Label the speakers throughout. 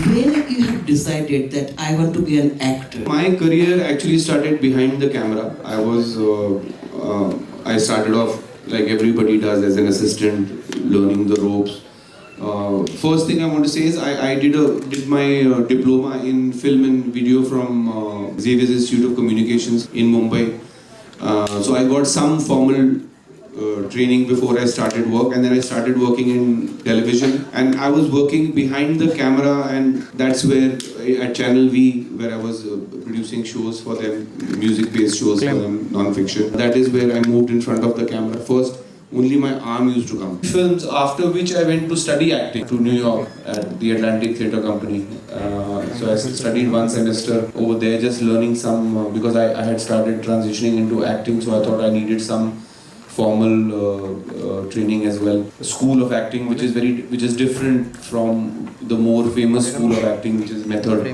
Speaker 1: When you have decided that I want to be an actor?
Speaker 2: My career actually started behind the camera. I started off like everybody does as an assistant, learning the ropes. First thing I want to say is I did my diploma in film and video from Xavier's Institute of Communications in Mumbai. So I got some formal training before I started work, and then I started working in television, and I was working behind the camera, and that's where at Channel V, where I was producing shows for them, music-based shows for them, non-fiction. That is where I moved in front of the camera. First, only my arm used to come. Films, after which I went to study acting to New York at the Atlantic Theatre Company. So I studied one semester over there, just learning some, because I had started transitioning into acting, so I thought I needed some formal training as well. A school of acting which is different from the more famous school of acting, which is method.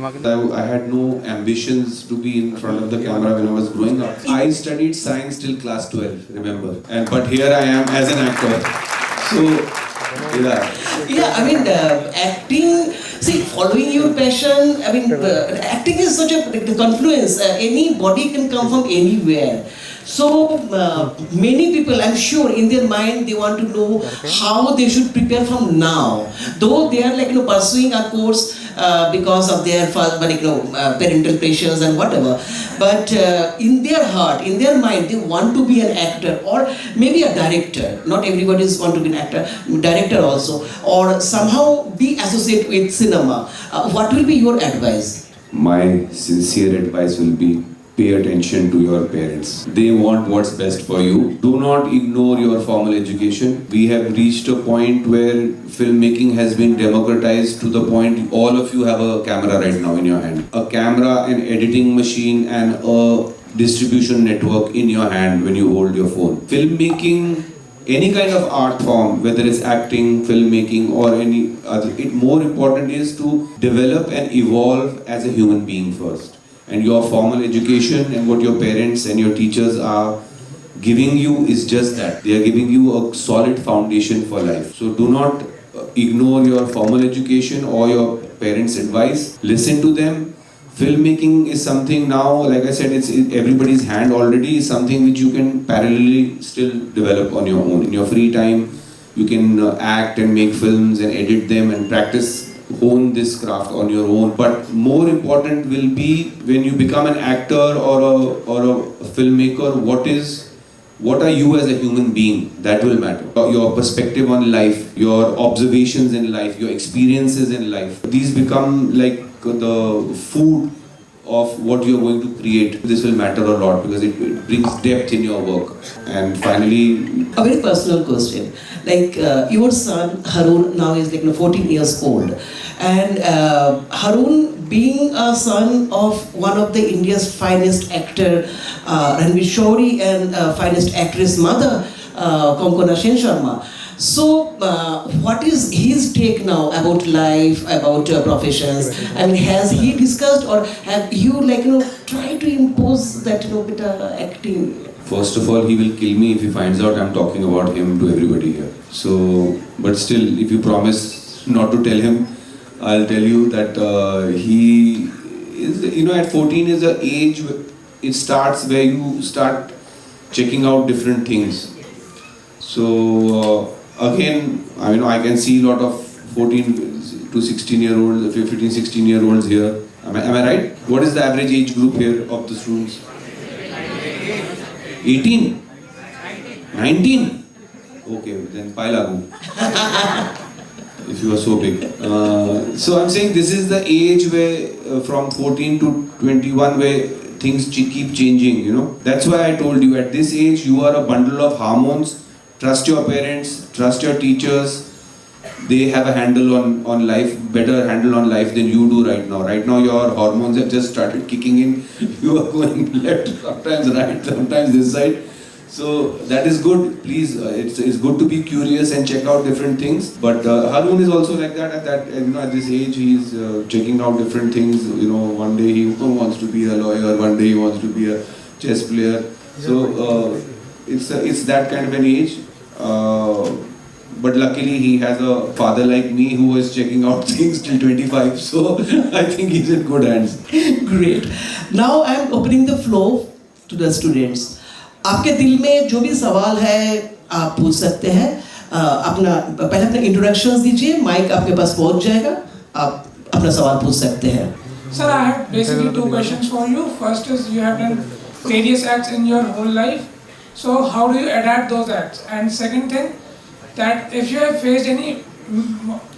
Speaker 2: I had no ambitions to be in front of the camera when I was growing up. I studied science till class 12, remember, but here I am as an actor. So
Speaker 1: yeah, I mean, acting, see, following your passion, I mean, acting is such a confluence. Anybody can come from anywhere. So many people, I'm sure, in their mind they want to know how they should prepare from now. Though they are like pursuing a course because of their parental pressures and whatever. But in their heart, in their mind, they want to be an actor or maybe a director. Not everybody want to be an actor, director also, or somehow be associated with cinema. What will be your advice?
Speaker 2: my sincere advice will be, pay attention to your parents. They want what's best for you. Do not ignore your formal education. We have reached a point where filmmaking has been democratized to the point all of you have a camera right now in your hand. A camera, an editing machine, and a distribution network in your hand when you hold your phone. Filmmaking, any kind of art form, whether it's acting, filmmaking, or any other, more important is to develop and evolve as a human being first. And your formal education and what your parents and your teachers are giving you is just that. They are giving you a solid foundation for life. So do not ignore your formal education or your parents' advice. Listen to them. Filmmaking is something now, like I said, it's in everybody's hand already. It's something which you can parallelly still develop on your own. In your free time, you can act and make films and edit them and practice, hone this craft on your own. But more important will be when you become an actor or a filmmaker, what are you as a human being? That will matter. Your perspective on life, your observations in life, your experiences in life. These become like the food of what you're going to create. This will matter a lot because it brings depth in your work. And finally,
Speaker 1: a very personal question. Like your son Harun now is like 14 years old, and Harun, being a son of one of the India's finest actor, Ranveer Shori, and finest actress mother, Konkona Sen Sharma. So, what is his take now about life, about professions? I mean, has he discussed, or have you tried to impose that bit acting?
Speaker 2: first of all, he will kill me if he finds out I'm talking about him to everybody here. So, but still, if you promise not to tell him, I'll tell you that he is, at 14 is the age it starts where you start checking out different things. So, again, I can see a lot of 14 to 16-year-olds, 15, 16-year-olds here. Am I right? What is the average age group here of the students? 18? 19? Okay, then pai lagu. If you are so big. So I'm saying this is the age where from 14 to 21 where things keep changing, That's why I told you at this age you are a bundle of hormones. Trust your parents, trust your teachers. They have a handle on life, better handle on life than you do right now. Right now your hormones have just started kicking in. You are going left, sometimes right, sometimes this side. So that is good. Please, it's good to be curious and check out different things. But Harun is also like that. At this age, he's checking out different things. One day he wants to be a lawyer. One day he wants to be a chess player. So it's that kind of an age. But luckily, he has a father like me who is checking out things till 25. So I think he's in good hands.
Speaker 1: Great. Now I'm opening the floor to the students. आपके दिल में जो भी सवाल है आप पूछ सकते हैं. पहले अपने इंट्रोडक्शंस दीजिए. माइक आपके पास पहुंच जाएगा. आप अपना सवाल पूछ सकते हैं.
Speaker 3: Sir, I have basically two questions for you. First is you have done various acts in your whole life. So how do you adapt those acts? And second thing, that if you have faced any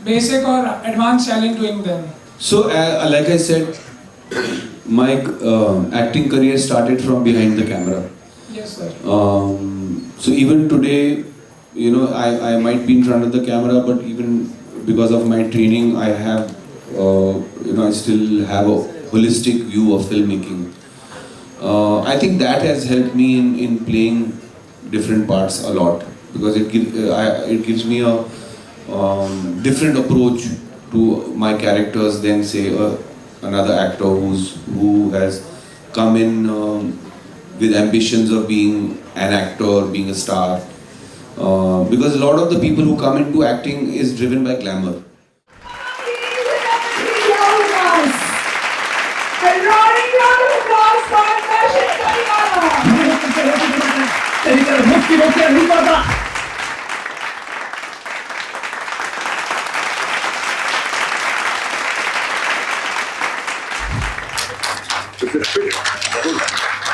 Speaker 3: basic or advanced challenge doing them.
Speaker 2: So like I said, my acting career started from behind the camera.
Speaker 3: Yes, sir.
Speaker 2: So even today, I might be in front of the camera, but even because of my training, I have, I still have a holistic view of filmmaking. I think that has helped me in playing different parts a lot, because it gives me a different approach to my characters than say another actor who has come in with ambitions of being an actor, being a star. Because a lot of the people who come into acting is driven by glamour.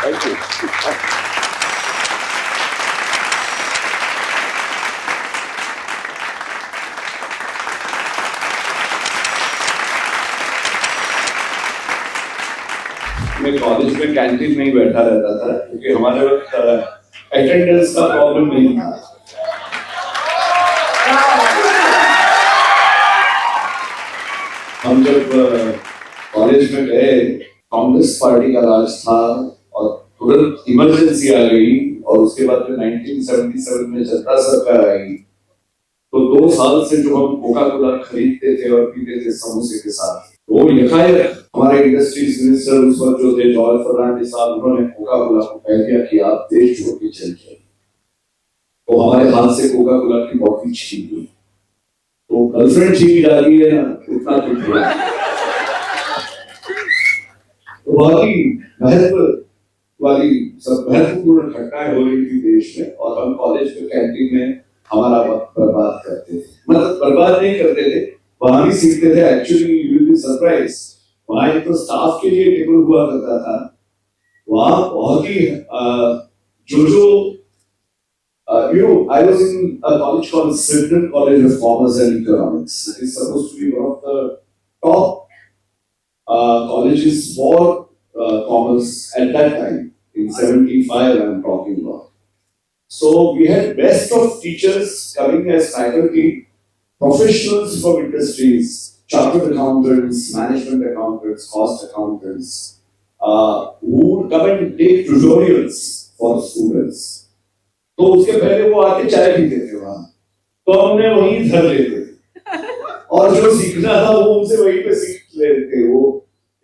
Speaker 4: Thank you. मैं college में canteen में ही बैठा रहता था क्योंकि हमारे वक्त attendance का प्रॉब्लम नहीं था. हम जब कॉलेज में गए, कांग्रेस पार्टी का राज था और तुरंत इमरजेंसी आ गई और उसके बाद में 1977 में जनता सरकार आई, तो 2 साल से जो हम कोका कोला खरीदते थे और पीते थे समोसे के साथ, वो यकायक हमारे इंडस्ट्रीज मिनिस्टर उस वक्त जो थे जॉर्ज फर्नांडिस साहब, उन्होंने कोका कोला को कह दिया कि आप देश छोड़ के चल जाइए. तो हमारे हाथ से कोका कोला की बॉटल छीन गई. तो गर्लफ्रेंड छीन डाली है ना, उतना कुछ हुआ. तो बहुत ही महत्वपूर्ण घटनाएं हो रही थी देश में और हम कॉलेज के कैंटीन में हमारा वक्त बर्बाद करते थे. मतलब बर्बाद नहीं करते थे, वहां भी सीखते थे. Actually you will be surprise, वहां एक तो स्टाफ के लिए टेबल हुआ करता था. वहां बहुत ही I was in a college called Swindon College of Commerce and Economics. It is supposed to be one of the top colleges for commerce at that time. In 75, I'm talking about. So we had best of teachers coming as faculty, professionals from industries, chartered accountants, management accountants, cost accountants, who would come and take tutorials for students. तो उसके पहले वो आके चाय पीते थे वहां, तो हमने वहीं धर लेते थे और जो सीखना था वो उनसे वहीं पे सीख लेते थे. वो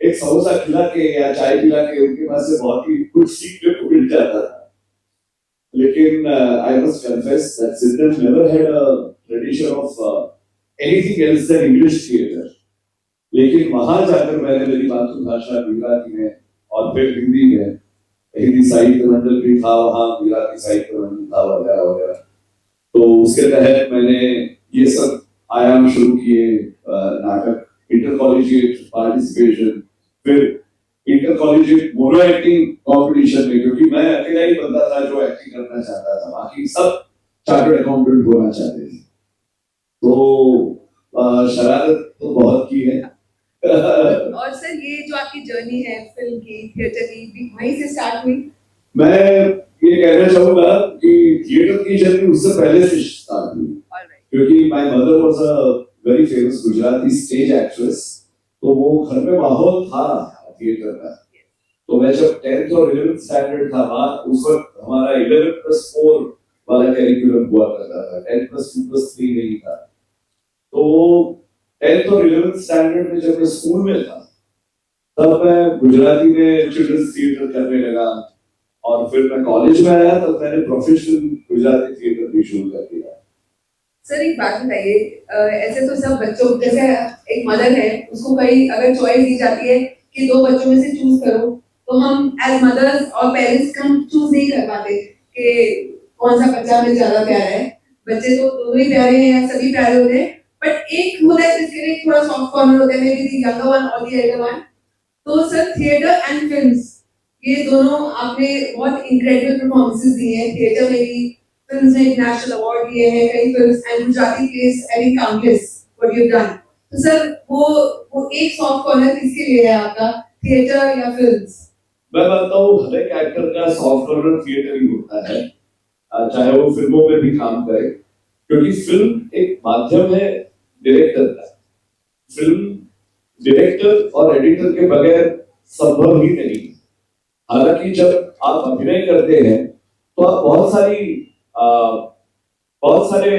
Speaker 4: एक समोसा खिला के या चाय पिला के उनके पास से बहुत ही कुछ सीखने को मिल जाता था. लेकिन I must confess that Swindon never had a tradition of anything else than English theatre. लेकिन वहां जाकर मैंने मेरी मातृभाषा गुजराती में और फिर हिंदी में, हिंदी साहित्य मंडल भी था वहाँ, गुजराती साहित्य मंडल था वगैरह वगैरह. तो उसके तहत मैंने ये सब आयाम शुरू किए. नाटक, इंटर कॉलेजिएट पार्टिसिपेशन, फिर inter collegiate mono acting competition में, क्योंकि मैं अकेला ही बंदा था जो एक्टिंग करना चाहता था, बाकी सब चार्टर्ड अकाउंटेंट होना चाहते थे. तो शरारत तो बहुत की है.
Speaker 5: और सर ये जो आपकी जर्नी है फिल्म की, थिएटर की, वहीं से स्टार्ट हुई?
Speaker 4: मैं ये कहना चाहूंगा कि थिएटर की जर्नी उससे पहले से स्टार्ट हुई, क्योंकि my mother was a very famous Gujarati stage actress. तो वो घर में माहौल था थिएटर का. तो मैं जब 10th और 11th स्टैंडर्ड था वहाँ, उस वक्त हमारा 11+4 वाला कैरिकुलम हुआ करता था, 10+2+3 नहीं था। तो 10th और 11th स्टैंडर्ड में जब मैं स्कूल में था, तब मैं गुजराती में चिल्ड्रंस थिएटर करने लगा, और फिर मैं कॉलेज में आया तब मैंने प्रोफेशनल गुजराती थिएटर भी शुरू कर दिया।
Speaker 5: सर एक बात बताइए, ऐसे तो सब बच्चों, जैसे एक मदर है, उसको कहीं अगर चॉइस दी जाती है कि 2 बच्चों में से चूज करो, तो हम एज मदर्स और पेरेंट्स हम चूज नहीं कर पाते कि कौन सा बच्चा हमें ज्यादा प्यारा है। बच्चे तो दोनों ही प्यारे हैं या सभी प्यारे होते हैं, बट एक होता है जिसके लिए थोड़ा सॉफ्ट कॉर्नर होता है, may be the younger one और द एल्डर वन। तो सर थिएटर एंड फिल्म्स, ये दोनों आपने बहुत इनक्रेडिबल परफॉर्मेंसेस दी हैं। थिएटर में भी, फिल्म्स में नेशनल अवार्ड लिए हैं कई films, and Gujarati place any countless what you done. तो सर वो एक सॉफ्ट कॉर्नर किसके लिए है आपका, थिएटर या फिल्म्स?
Speaker 4: मैं मानता हूँ हर एक एक्टर का सॉफ्ट कॉर्नर थिएटर ही होता है, चाहे वो फिल्मों में भी काम करे, क्योंकि फिल्म एक माध्यम है डायरेक्टर का। फिल्म डायरेक्टर और एडिटर के बगैर संभव ही नहीं। हालांकि जब आप अभिनय करते हैं तो आप बहुत सारे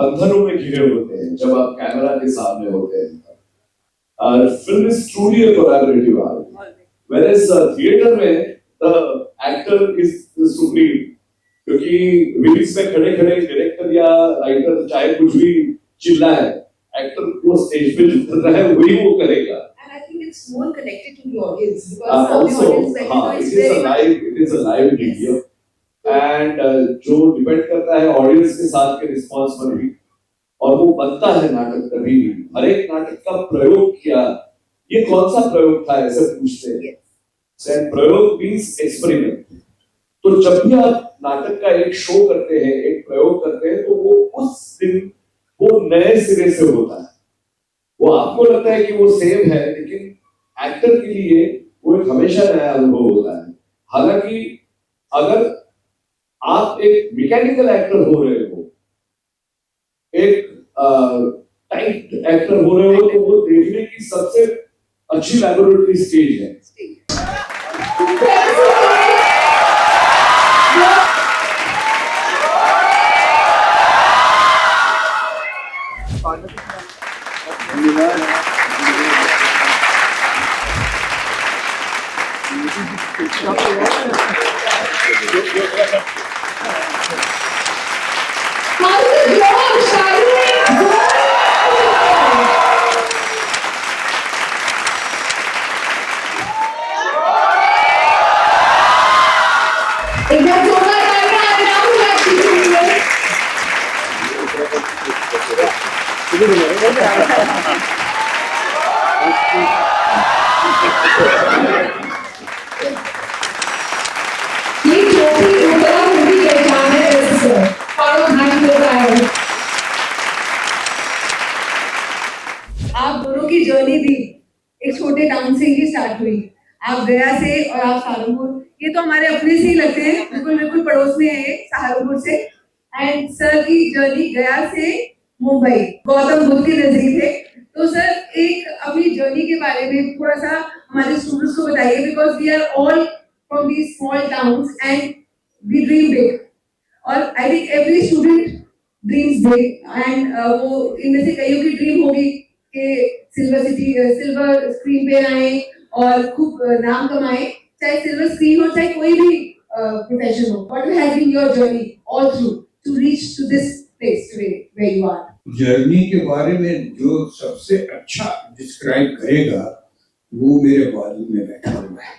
Speaker 4: बंधनों में घिरे होते हैं जब आप कैमरा के सामने होते हैं। Film is truly a collaborative art, whereas theatre में the actor is the supreme, क्योंकि रील्स में खड़े खड़े डायरेक्टर या राइटर चाहे कुछ भी चिल्लाए, एक्टर को स्टेज पे जो कर रहा है वही वो करेगा।
Speaker 5: And I think it's more connected to the audience because
Speaker 4: Also,
Speaker 5: the audience like
Speaker 4: हाँ,
Speaker 5: it's very much.
Speaker 4: it is a live video, and जो डिपेंड करता है ऑडियंस के साथ के रिस्पांस पर भी, और वो बनता है नाटक तभी भी। हर एक नाटक का प्रयोग किया, ये कौन सा प्रयोग था ऐसे पूछते हैं, सेंड प्रयोग मींस एक्सपेरिमेंट। तो जब भी आप नाटक का एक शो करते हैं, एक प्रयोग करते हैं, तो वो उस दिन वो नए सिरे से होता है। वो आपको लगता है कि वो सेम है, लेकिन एक्टर के लिए वो एक हमेशा नया अनुभव होता है। हालांकि अगर आप एक मैकेनिकल एक्टर हो रहे हो, एक टाइट एक्टर हो रहे हो, तो वो देखने की सबसे अच्छी लैबोरेटरी स्टेज है।
Speaker 5: आप दोनों की जर्नी भी एक छोटे टाउन से ही स्टार्ट हुई। आप गया से और आप सहारनपुर, ये तो हमारे अपने से ही लगते हैं, बिल्कुल बिल्कुल पड़ोस में है सहारनपुर से। एंड सर की जर्नी गया से मुंबई, गौतम बुद्ध के नजदीक है। तो सर एक अपनी जर्नी के बारे में थोड़ा सा हमारे स्टूडेंट्स को बताइए, because we are all from these small towns and we dream big, और I think every student dreams big. And वो इनमें से कईयों की ड्रीम होगी कि सिल्वर स्क्रीन पे आए और खूब नाम कमाए, चाहे सिल्वर स्क्रीन हो चाहे कोई भी प्रोफेशन हो। What has been your journey all through to reach to this place today where you are?
Speaker 6: Journey के बारे में जो सबसे अच्छा डिस्क्राइब करेगा वो मेरे बाजू में बैठा हुआ है।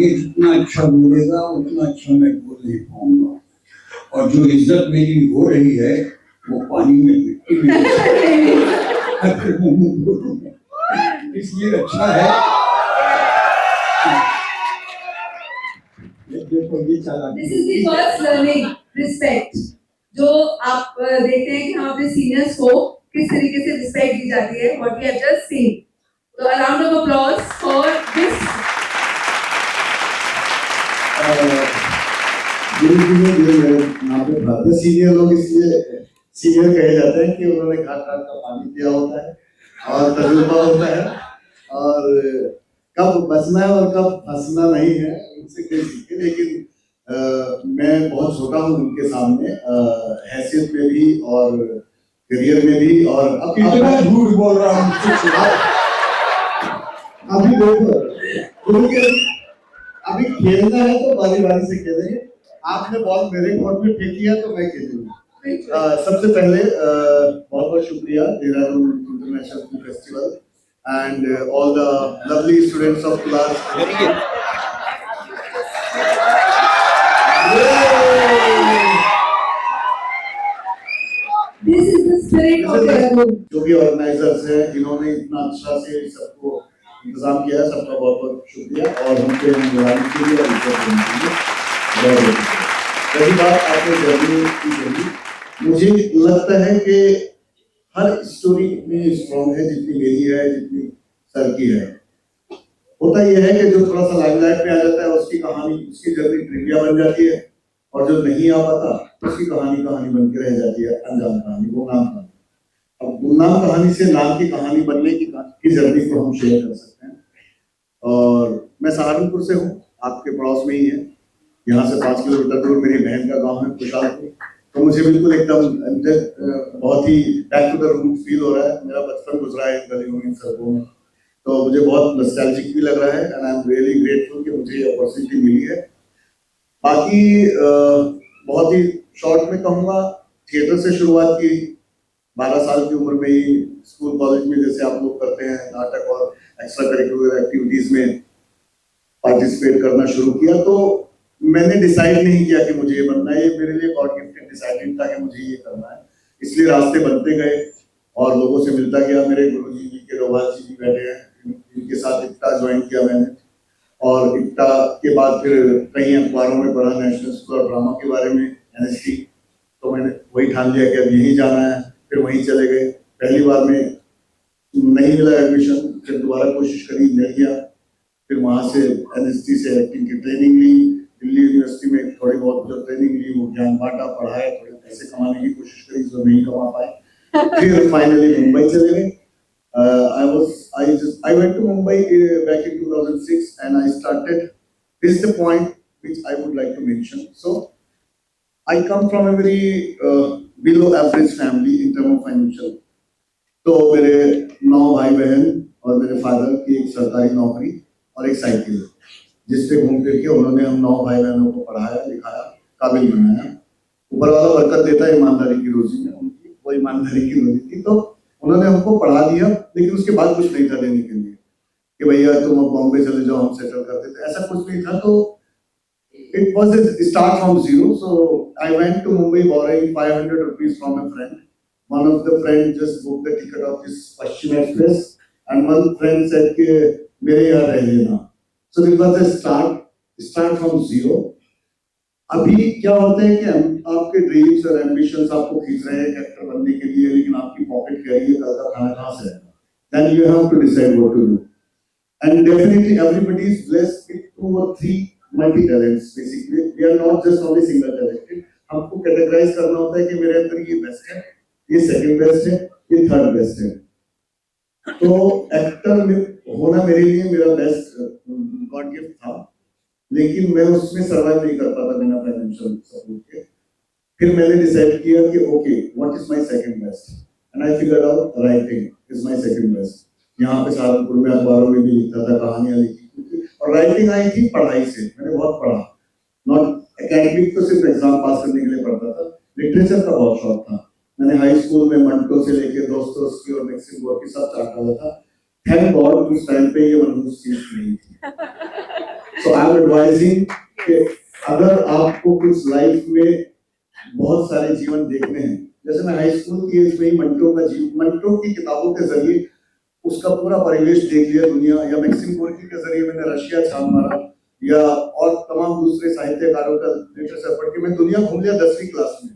Speaker 6: ये जितना अच्छा बोलेगा उतना अच्छा मैं बोल नहीं पाऊंगा, और जो इज्जत मेरी हो रही है वो पानी में मिट्टी में बोलूंगा, इसलिए अच्छा है।
Speaker 5: This is the first learning, respect, जो आप देखते हैं कि हम अपने सीनियर्स को किस तरीके से रिस्पेक्ट दी जाती है, what we have just seen. So a round of applause for this.
Speaker 7: यहाँ पे भारतीय सीनियर लोग इसलिए सीनियर कहे जाते हैं कि उन्होंने घाट घाट का पानी पिया होता है और तजुर्बा होता है, और कब बचना है और कब फंसना नहीं है उनसे कोई सीखे, लेकिन मैं बहुत छोटा हूँ उनके सामने, हैसियत में भी और करियर में भी। और अब
Speaker 6: कितना झूठ बोल रहा हूँ।
Speaker 7: अभी देखो, क्योंकि अभी खेलना है तो बारी बारी से खेलेंगे। आपने बॉल मेरे कोर्ट में फेंकी है तो मैं खेलूंगा। सबसे पहले बहुत बहुत शुक्रिया Dehradun international film festival and all the lovely students of class.
Speaker 5: This is the spirit of Dehradun.
Speaker 7: जो भी ऑर्गेनाइजर्स हैं, इन्होंने इतना अच्छा से सबको इंतजाम किया है, सबका बहुत बहुत शुक्रिया। और हमसे बुलाने के लिए और इज्जत देने के लिए बहुत बहुत शुक्रिया। रही बात आपने जर्नी की जर्नी, मुझे लगता है कि हर स्टोरी इतनी स्ट्रॉन्ग है जितनी मेरी है, जितनी सर की है। होता यह है कि जो थोड़ा सा लाइमलाइट में आ जाता है उसकी कहानी, उसकी जर्नी ट्रिविया बन जाती है, और जो नहीं आ पाता उसकी कहानी बन के रह जाती है, अनजान कहानी, गुमनाम कहानी। अब गुमनाम कहानी से नाम की कहानी बनने की जर्नी को हम शेयर कर सकते हैं। और मैं सहारनपुर से हूँ, आपके पड़ोस में ही है, यहाँ से 5 किलोमीटर दूर मेरी बहन का गांव है खुशालपुर। तो मुझे बिल्कुल एकदम बहुत ही back to the root feel हो रहा है। मेरा बचपन गुजरा है इन गलियों में, इन सड़कों में, तो मुझे बहुत नॉस्टैल्जिक भी लग रहा है and I am really grateful कि मुझे ये अपॉर्चुनिटी मिली है। बाकी बहुत ही शॉर्ट में कहूँगा, थिएटर से शुरुआत की 12 साल की उम्र में ही, स्कूल कॉलेज में जैसे आप लोग करते हैं नाटक और एक्स्ट्रा करिकुलर एक्टिविटीज में पार्टिसिपेट करना शुरू किया। तो मैंने डिसाइड नहीं किया कि मुझे ये बनना है, ये मेरे लिए गॉड गिफ्टेड डिसाइडेड था कि मुझे ये करना है। इसलिए रास्ते बनते गए और लोगों से मिलता गया। मेरे गुरुजी जी के डोभाल जी भी बैठे हैं, इनके साथ इक्टा ज्वाइन किया मैंने, और इक्टा के बाद फिर कई अखबारों में पढ़ा नेशनल स्कूल ऑफ ड्रामा के बारे में, NST। तो मैंने वही ठान लिया कि अब यहीं जाना है, फिर वहीं चले गए। पहली बार में नहीं मिला एडमिशन, फिर दोबारा कोशिश करी, मिल गया। फिर वहाँ से NST से एक्टिंग की ट्रेनिंग ली, दिल्ली यूनिवर्सिटी में थोड़ी बहुत जो ट्रेनिंग ली वो ज्ञान बांटा, पढ़ाया, थोड़े पैसे कमाने की कोशिश करी जो नहीं कमा पाए। फिर फाइनली मुंबई चले गए। I went to Mumbai back in 2006 and I started. This is the point which I would like to mention. So I come from a very below average family in terms of financial. तो मेरे 9 भाई बहन और मेरे father की एक सरकारी नौकरी और एक साइकिल, जिस पे घूम फिर के उन्होंने हम 9 भाई बहनों को पढ़ाया, लिखाया, काबिल बनाया। ऊपर वाला बरकत देता है ईमानदारी की रोजी में, उनकी वो ईमानदारी की रोजी थी। तो उन्होंने हमको पढ़ा दिया, लेकिन उसके बाद कुछ नहीं था देने के लिए कि भैया तुम अब बॉम्बे चले जाओ, हम सेटल कर देते, ऐसा कुछ नहीं था। तो it was a start from zero. So I went to Mumbai borrowing 500 rupees from a friend. One of the friends just booked the ticket of this Paschim Express, and one friend said कि मेरे यहाँ रह लेना। So it was a start from zero. अभी क्या होता है कि आपके ड्रीम्स और एम्बिशंस आपको खींच रहे हैं एक्टर बनने के लिए, लेकिन आपकी पॉकेट कह रही है कल का खाना कहाँ से आएगा। Then you have to decide what to do. And definitely everybody is blessed with 2 or 3 multi talents. Basically, we are not just only single talented. हमको कैटेगराइज करना होता है कि मेरे अंदर ये बेस्ट है, ये सेकंड बेस्ट है, ये थर्ड बेस्ट है। तो एक्टर में होना मेरे लिए मेरा बेस्ट गॉड गिफ्ट था, लेकिन मैं उसमें सर्वाइव नहीं कर पाता बिना फाइनेंशियल सपोर्ट के। फिर मैंने डिसाइड किया कि okay, what is my second best, and I figured out writing is my second best. यहाँ पे सहारनपुर में अखबारों में भी लिखता था, कहानियां लिखी, और राइटिंग आई थी पढ़ाई से। मैंने बहुत पढ़ा, नॉट एकेडमिक, तो सिर्फ एग्जाम पास करने के लिए पढ़ता था। लिटरेचर का बहुत शौक था। मैंने हाई स्कूल में मंटो से लेके दोस्तोस्की और मैक्सिम गोर्की सब चाट डाला था। थैंक गॉड उस टाइम पे ये मनहूस चीज नहीं थी। सो आई एम एडवाइजिंग कि अगर आपको कुछ लाइफ में बहुत सारे जीवन देखने हैं, जैसे मैं हाई स्कूल की एज में ही मंटो की किताबों के जरिए उसका पूरा परिवेश देख लिया दुनिया, या मैक्सिम गोर्की के जरिए मैंने रशिया छान मारा, या और तमाम दूसरे साहित्यकारों का लिटरेचर पढ़ के मैं दुनिया घूम लिया 10वीं क्लास में।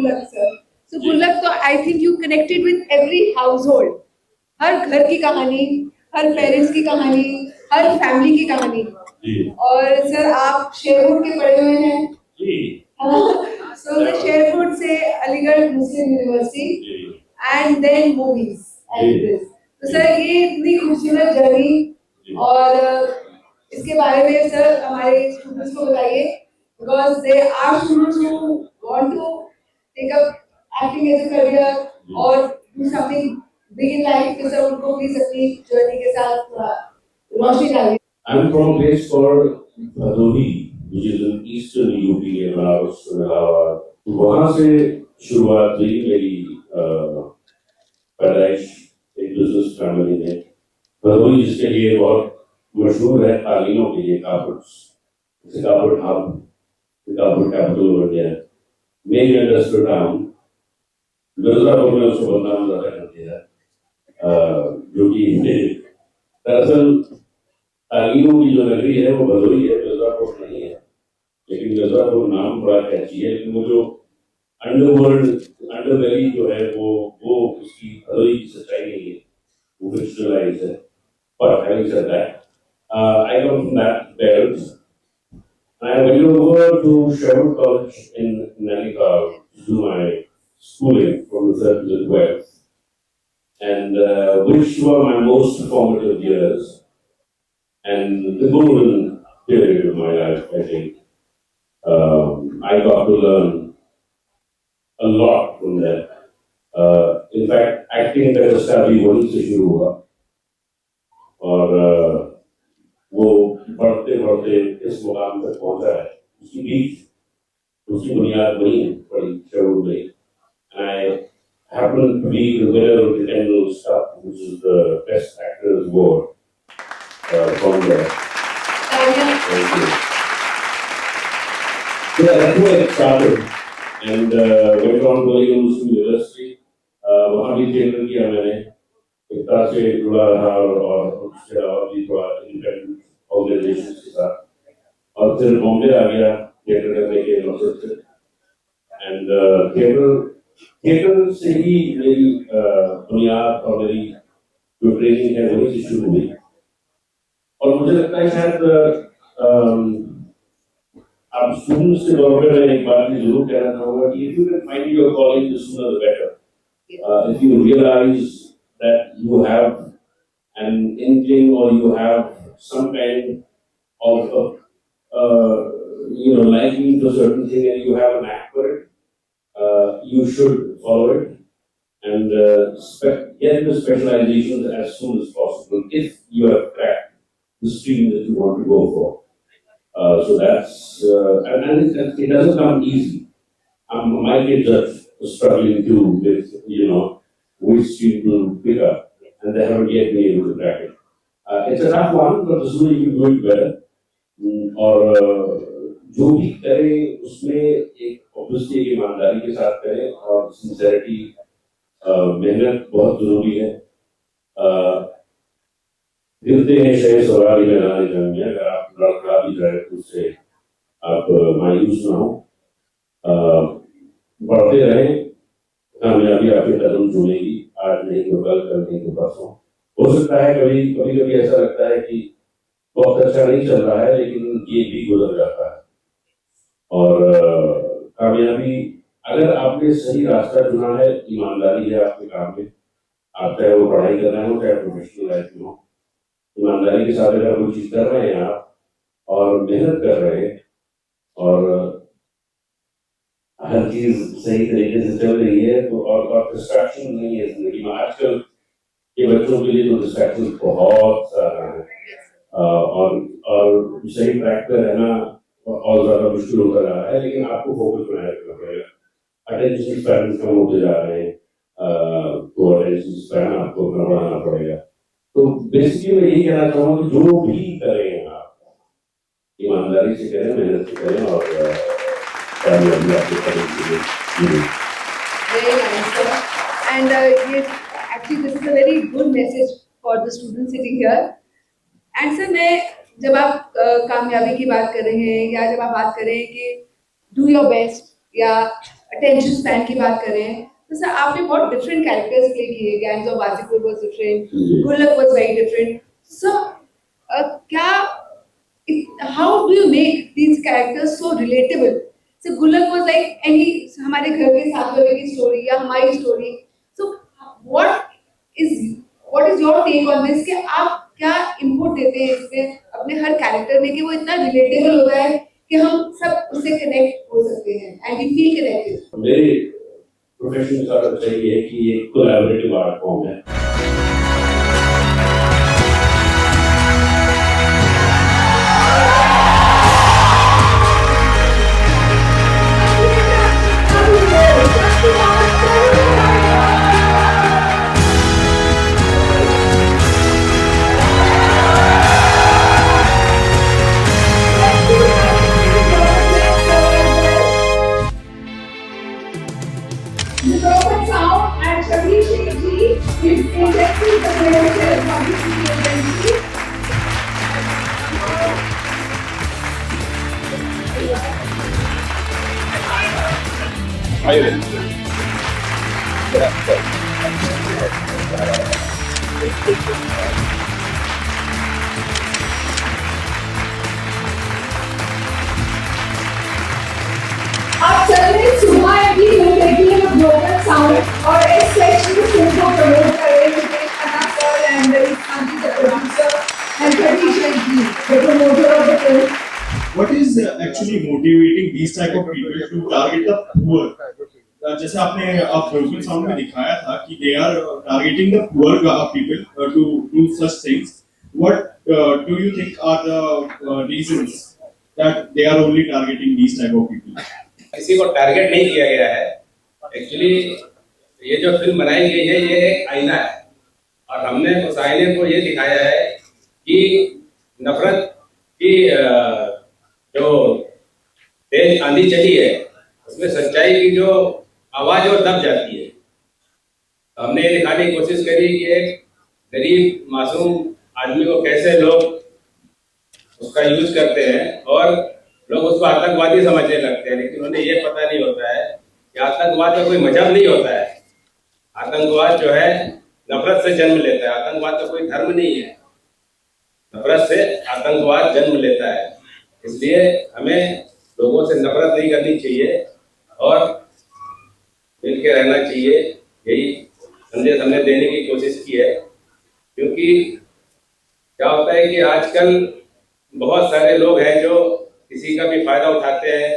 Speaker 5: गुल्लक सर. So गुल्लक तो I think you connected with every household. हर घर की कहानी, हर पेरेंट्स की कहानी, हर फैमिली की कहानी. और सर आप शेरवुड के पढ़े हुए हैं. So the Sherwood से Aligarh Muslim University and then movies and this. तो सर ये इतनी खूबसूरत जर्नी और इसके बारे में सर हमारे स्टूडेंट्स को बताइए because they are students who want to take up acting as a career or do something big in life. तो सर उनको भी अपनी जर्नी के साथ थोड़ा रोशनी डालिए.
Speaker 8: I'm from a place called Bhadoi, which is in eastern UP in Allahabad. वहाँ से शुरुआत हुई मेरी पैदाइश एक बिजनेस फैमिली में. भदोई जिसके लिए बहुत मशहूर है कालीनों के लिए, कापड़ कापड़ हब, कापड़ कैपिटल हो गया. मेन इंडस्ट्रियल टाउन मिर्जापुर में उसको बदनाम ज्यादा कर दिया, जो कि दरअसल कालीनों की जो नगरी है वो भदोई है, मिर्जापुर नहीं है. लेकिन मिर्जापुर नाम बड़ा कैची है, लेकिन वो जो अंडरवेली जो है वो उसकी भदोई की सच्चाई नहीं है, वो फिक्शनलाइज है. But having said that, I come from that belt. I went over to Sherwood College in Nainital to do my schooling from the 3rd to the 12th, and which were my most formative years and the golden period of my life, I think. I got to learn a lot from that. In fact, acting का रास्ता भी वहीं से शुरू हुआ और वो बढ़ते बढ़ते इस मुकाम तक पहुंचा है. उसकी बुनियाद वही पड़ी शेरवुड में. And I happened to be the winner of the annual stuff, which is the Best Actors Award from there. Thank you. Yeah, that's where it started. And went on to Muslim University. वहाँ भी theatre किया मैंने, एक तरह से जुड़ा रहा और उसके अलावा भी थोड़ा इंडिपेंडेंट ऑर्गेनाइजेशंस के साथ. और फिर बॉम्बे आ गया थिएटर करने के मकसद से. एंड थिएटर से ही मेरी बुनियाद और मेरी जो ट्रेनिंग है वही से शुरू हुई. और मुझे लगता है शायद आप स्टूडेंट्स के तौर पे मैं एक बात जरूर कहना चाहूँगा कि if you can find your calling, the sooner the better. If you realize that you have an inkling or you have some kind of liking to a certain thing and you have an knack for it, you should follow it and get into specializations as soon as possible if you have cracked the stream that you want to go for. So that's and it doesn't come easy. My kids are struggling too with which stream to pick up, and they haven't yet been able to crack it. It's a tough one, but the sooner you do it better. और जो भी करें उसमें एक obviously एक ईमानदारी के साथ करें और सिंसेरिटी, मेहनत बहुत जरूरी है. गिरते हैं शहर सवारी में आने जाएंगे, अगर आप लड़खड़ा भी जाए तो उससे आप मायूस ना हो. बढ़ते रहें, कामयाबी आपके कदम चुनेगी, आज नहीं तो कल, कल नहीं तो परसों. हो सकता है कभी ऐसा लगता है कि बहुत अच्छा नहीं चल रहा है, लेकिन ये भी गुजर जाता है. और कामयाबी अगर आपने सही रास्ता चुना है, ईमानदारी है आपके काम में, आप चाहे वो पढ़ाई कर रहे हो चाहे प्रोफेशनल लाइफ में हो, ईमानदारी के साथ अगर कोई चीज कर रहे हैं आप और मेहनत कर रहे हैं और हर चीज सही तरीके से चल रही है तो और डिस्ट्रैक्शन नहीं है जिंदगी में. आजकल के बच्चों के लिए तो डिस्ट्रैक्शन बहुत सारा है और सही ट्रैक पे रहना और ज्यादा मुश्किल होता जा रहा है. लेकिन आपको फोकस बनाए रखना पड़ेगा. अटेंशन स्पैन कम होते जा रहे हैं, तो अटेंशन स्पैन आपको अपना बढ़ाना पड़ेगा. तो बेसिकली मैं यही कहना चाहूँगा कि जो भी करें आप ईमानदारी से करें, मेहनत से करें और कामयाबी आपके करें.
Speaker 5: Very nice, sir. And actually this is a very good message for the students sitting here. And sir, मैं जब आप कामयाबी की बात कर रहे हैं या जब आप बात कर रहे हैं कि do your best या अटेंशन स्पैन की बात करें तो सर आपने बहुत डिफरेंट कैरेक्टर्स प्ले किए. Gangs of Wasseypur was different, गुल्लक वाज वेरी डिफरेंट. सो क्या how do you make these characters so relatable? So Gulak was like any हमारे घर के साथ वाले की story या हमारी story. So what is your take on this? कि आप क्या input देते हैं इसमें अपने हर character में कि वो इतना relatable होता है कि हम सब उससे connect हो सकते हैं and we feel connected.
Speaker 8: मेरे प्रोफेशन का अर्थ यही है कि ये कोलैबोरेटिव आर्ट फॉर्म है.
Speaker 5: The perfect sound and Shabir Sheikh ji is injecting the creative publicity agency. आप चल रहे सुबह की लोकेशन में ब्रोकन साउंड और एक सेक्शन में फिल्म को प्रमोट कर रहे हैं Khanna sir and Kanti the producer and Satish ji the promoter of the film.
Speaker 9: What is actually motivating these type of people to target the poor? जैसे आप ब्रोकन साउंड में दिखाया था कि they are targeting the poor people to do such things. What do you think are the reasons that they are only targeting these type of people?
Speaker 10: किसी को target नहीं किया गया है. एक्चुअली ये जो फिल्म बनाई गई है ये एक आईना है और हमने उस आईने को ये दिखाया है कि नफरत की जो तेज आंधी चली है उसमें सच्चाई की जो आवाज और दब जाती है. हमने ये दिखाने की कोशिश करी कि एक गरीब मासूम आदमी को कैसे लोग उसका यूज करते हैं और लोग उसको आतंकवादी समझने लगते हैं, लेकिन उन्हें ये पता नहीं होता है कि आतंकवाद का कोई मजहब नहीं होता है. आतंकवाद जो है नफरत से जन्म लेता है. आतंकवाद का कोई धर्म नहीं है. नफरत से आतंकवाद जन्म लेता है. इसलिए हमें लोगों से नफरत नहीं करनी चाहिए और मिलकर रहना चाहिए. यही संदेश हमने देने की कोशिश की है. क्योंकि क्या होता है कि आजकल बहुत सारे लोग हैं जो किसी का भी फायदा उठाते हैं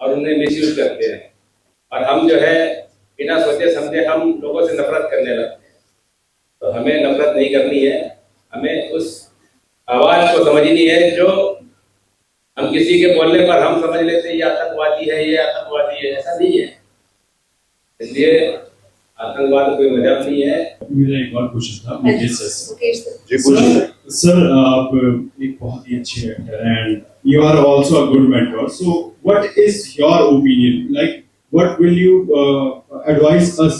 Speaker 10: और उन्हें मिसयूज करते हैं और हम जो है बिना सोचे समझे हम लोगों से नफरत करने लगते हैं. तो हमें नफरत नहीं करनी है. हमें उस आवाज को समझनी है जो हम किसी के बोलने पर हम समझ लेते हैं ये आतंकवादी है, ये आतंकवादी है. ऐसा नहीं है. इसलिए आतंकवाद कोई मजहब नहीं है.
Speaker 9: मेरा एक और क्वेश्चन था मुकेश सर.
Speaker 4: सर
Speaker 9: आप एक बहुत ही अच्छे एक्टर हैं and you are also a good mentor. So what is your opinion? Like what will you advise us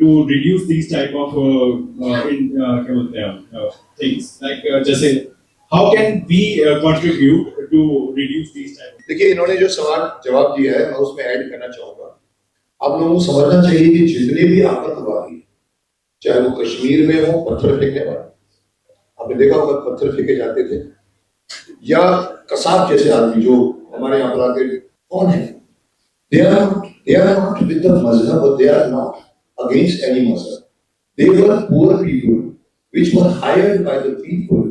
Speaker 9: to reduce these type of क्या बोलते हैं things? Like जैसे how can we contribute to reduce these type of?
Speaker 11: देखिए इन्होंने जो सवाल जवाब दिया है मैं उसमें ऐड करना चाहूंगा. आप लोगों को समझना चाहिए कि जितने भी आतंकवादी चाहे वो कश्मीर में हो पत्थर फेंकने वाले, आपने देखा होगा पत्थर फेंके जाते थे, या कसाब जैसे आदमी जो हमारे यहाँ पर आके कौन है, they are not with the mazhab, they are not against any mazhab. They were poor people which were hired by the people.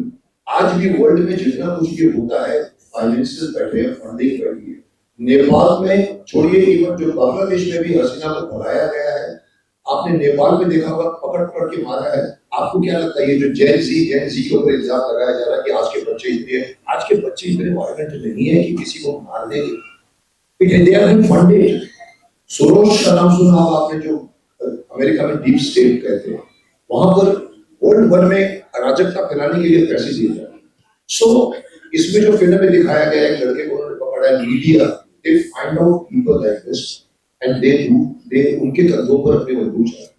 Speaker 11: आज भी वर्ल्ड में जितना कुछ भी होता है फाइनेंशियल बैठे हैं, फंडिंग बैठी है. नेपाल में छोड़िए, इवन जो बांग्लादेश में भी हसीना को भगाया गया है, आपने नेपाल में देखा होगा पकड़ पकड़ के मारा है. आपको क्या लगता है ये जो जेन जी के ऊपर इल्जाम लगाया जा रहा है कि आज के बच्चे इतने वायलेंट नहीं है कि किसी को मार देंगे. They are being funded. Soros का नाम सुना होगा आपने, जो अमेरिका में डीप स्टेट कहते हैं, वहां पर वर्ल्ड भर में अराजकता फैलाने के लिए पैसे दिए जा रहे हैं. सो इसमें जो फिल्म में दिखाया गया है, लड़के को उन्होंने पकड़ा है, media they find out people like this and they उनके कंधों पर अपने बंदूक चलाते हैं.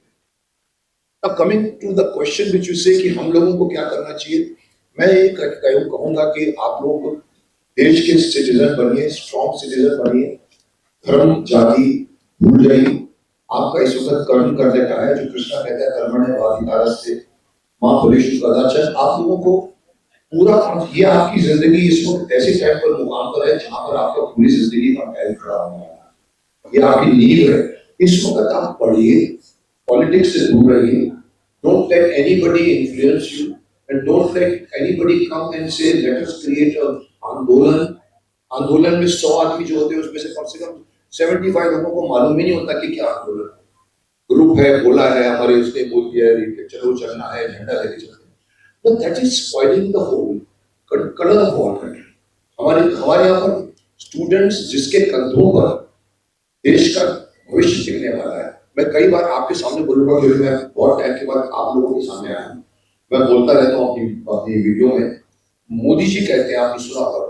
Speaker 11: अब coming to the question which you say कि हम लोगों को क्या करना चाहिए, मैं ये कहूंगा कि आप लोग देश के सिटीजन बनिए, स्ट्रॉन्ग सिटीजन बनिए. धर्म, जाति, भूल जाइए। आपका इस वक्त कर्म करने का है, जो कृष्णा कहता है कर्मण्येवाधिकारस्ते मां फलेषु कदाचन। आप लोगों को पूरा, ये आपकी जिंदगी इस वक्त ऐसे टाइम पर मुकाम पर है जहां पर आपका पूरी जिंदगी का महल खड़ा होना है। ये आपकी नींव है। इस वक्त आप पढ़िए, पॉलिटिक्स से दूर रहिए। Don't let anybody influence you and don't let anybody come and से लेट अस क्रिएट अ आंदोलन। आंदोलन में 100 आदमी जो होते हैं उसमें से कम 75 लोगों को मालूम ही नहीं होता कि क्या आंदोलन। ग्रुप है, बोला है, हमारे उसने बोल दिया है, चलो चलना है, झंडा लेके चलते हैं। But that is spoiling the whole color of our country. हमारे यहाँ पर स्टूडेंट्स जिसके कंधों पर देश का भविष्य टिकने वाला है। मैं कई बार आपके सामने बोलूंगा, क्योंकि मैं बहुत टाइम के बाद आप लोगों के सामने आया हूँ। मैं बोलता रहता हूँ अपनी वीडियो में। मोदी जी कहते हैं, आपने सुना होगा,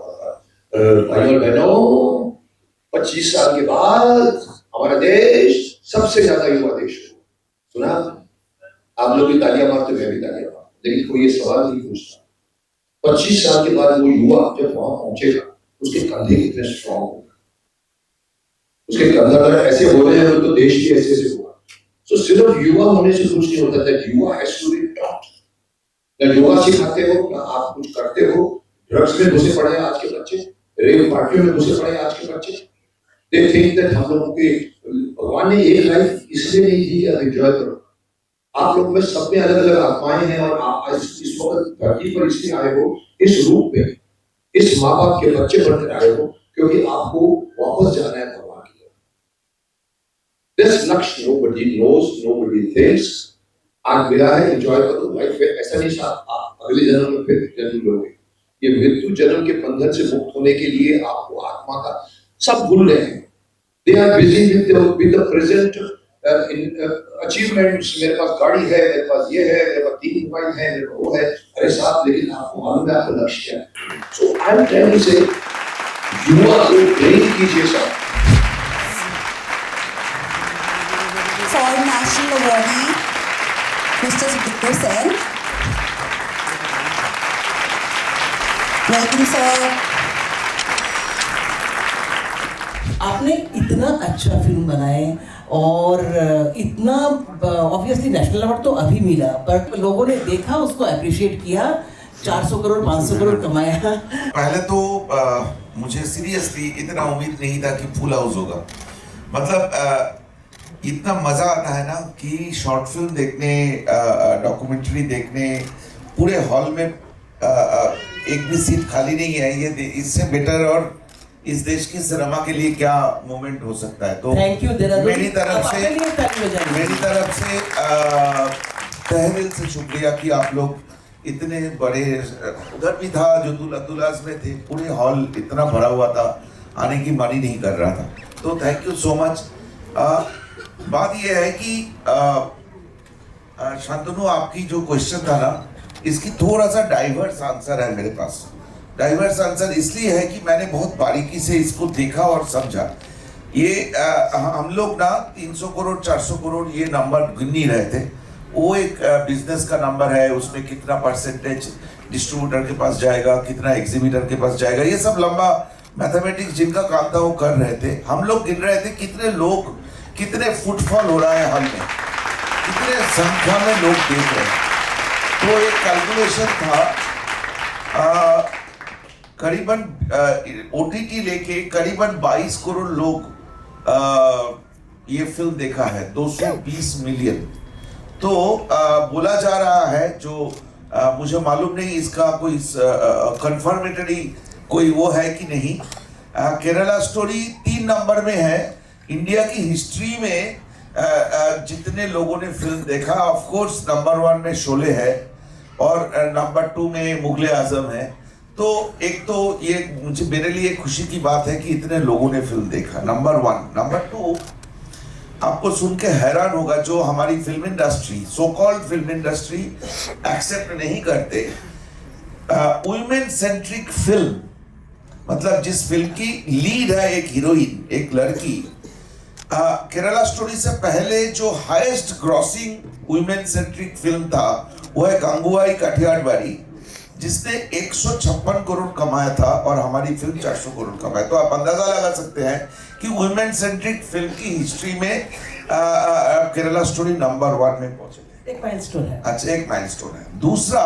Speaker 11: भाइयों बहनों, 25 साल के बाद हमारा देश सबसे ज्यादा युवा देश हो। सुना आप लोग भी तालियां मारते, मैं भी तालियां मारता, लेकिन कोई ये सवाल नहीं पूछता 25 साल के बाद वो युवा जब वहां पहुंचेगा, उसके कंधे कितने स्ट्रॉन्ग होंगे, उसके कंधे अगर ऐसे हो रहे हैं तो देश भी ऐसे होगा। तो सिर्फ युवा होने से कुछ नहीं होता था। युवा हैज टू बी टॉट। ना योगा सिखाते हो, ना आप कुछ करते हो। ड्रग्स में घुसे पड़े हैं आज के बच्चे, रेप पार्टियों में घुसे पड़े हैं आज के बच्चे। दे थिंक दैट हम लोगों के भगवान ने एक लाइफ इसलिए नहीं दी कि आप एंजॉय करो। आप लोग में सब में अलग अलग आत्माएं हैं और आप इस वक्त धरती पर इसलिए आए हो, इस रूप में, इस माँ बाप के बच्चे बनकर आए हो, क्योंकि आपको वापस जाना है भगवान की तरफ। दिस लक्ष्य nobody knows, nobody thinks। आज मिला है, एंजॉय करो लाइफ में। ऐसा नहीं आप अगले जन्म में फिर जन्म लोगे। ये मृत्यु जन्म के बंधन से मुक्त होने के लिए आपको आत्मा का सब भूल रहे हैं। They are busy with the present achievements। मेरे पास गाड़ी है, मेरे पास ये है, मेरे पास 3 मोबाइल है, मेरे पास वो है। अरे साहब, लेकिन आपको मालूम है आपका लक्ष्य क्या है? So I am trying to say, युवा को प्रेरित कीजिए साहब।
Speaker 12: For National Awardee, Mr. Sudipto Sen. Welcome, sir.
Speaker 1: आपने इतना अच्छा फिल्म बनाए और इतना ऑब्वियसली नेशनल अवार्ड तो अभी मिला, पर लोगों ने देखा, उसको अप्रिशिएट किया, 400 करोड़ 500 करोड़ कमाया।
Speaker 13: पहले तो मुझे सीरियसली इतना उम्मीद नहीं था कि फुल हाउस होगा। मतलब इतना मज़ा आता है ना कि शॉर्ट फिल्म देखने, डॉक्यूमेंट्री देखने, पूरे हॉल में एक भी सीट खाली नहीं है। ये इससे बेटर और इस देश की सिनेमा के लिए क्या मोमेंट हो सकता है। तो
Speaker 1: थैंक यू
Speaker 13: मेरी तरफ से तहे दिल से शुक्रिया कि आप लोग इतने बड़े, उधर भी था जो दुलास में थे, पूरे हॉल इतना भरा हुआ था, आने की मन ही नहीं कर रहा था। तो थैंक यू सो मच। बात यह है कि शांतनु, आपकी जो क्वेश्चन था ना, इसकी थोड़ा सा डाइवर्स आंसर है मेरे पास। डाइवर्स आंसर इसलिए है कि मैंने बहुत बारीकी से इसको देखा और समझा। ये हम लोग ना 300 करोड़ 400 करोड़ ये नंबर गिन नहीं रहे थे। वो एक बिजनेस का नंबर है, उसमें कितना परसेंटेज डिस्ट्रीब्यूटर के पास जाएगा, कितना एग्जीबिटर के पास जाएगा, ये सब लंबा मैथमेटिक्स जिनका काम था वो कर रहे थे। हम लोग गिन रहे थे कितने लोग, कितने फुटफॉल हो रहा है हॉल में, कितने संख्या में लोग देख रहे हैं। तो एक कैलकुलेशन था, करीबन OTT लेके करीबन 22 करोड़ लोग ये फिल्म देखा है, 220 मिलियन। तो बोला जा रहा है, जो मुझे मालूम नहीं इसका कोई कंफर्मेटरी कोई वो है कि नहीं, केरला स्टोरी 3 नंबर में है इंडिया की हिस्ट्री में। जितने लोगों ने फिल्म देखा, ऑफ कोर्स नंबर 1 में शोले है और नंबर 2 में मुगले आजम है। तो एक तो ये मुझे, मेरे लिए खुशी की बात है कि इतने लोगों ने फिल्म देखा, नंबर 1। नंबर 2, आपको सुन के हैरान होगा, जो हमारी film industry, so called film industry accept नहीं करते, वुमेन सेंट्रिक फिल्म, मतलब जिस फिल्म की लीड है एक हीरोइन, एक लड़की। केरला स्टोरी से पहले जो highest grossing women centric film था वो है गंगूबाई काठियावाड़ी, जिसने 156 करोड़ कमाया था और हमारी फिल्म 400 करोड़ कमाया। तो आप अंदाजा लगा सकते हैं कि वुमेन सेंट्रिक फिल्म की हिस्ट्री में केरला स्टोरी नंबर 1 में पहुंचे।
Speaker 1: एक माइलस्टोन है।
Speaker 13: अच्छा, एक माइलस्टोन है। दूसरा,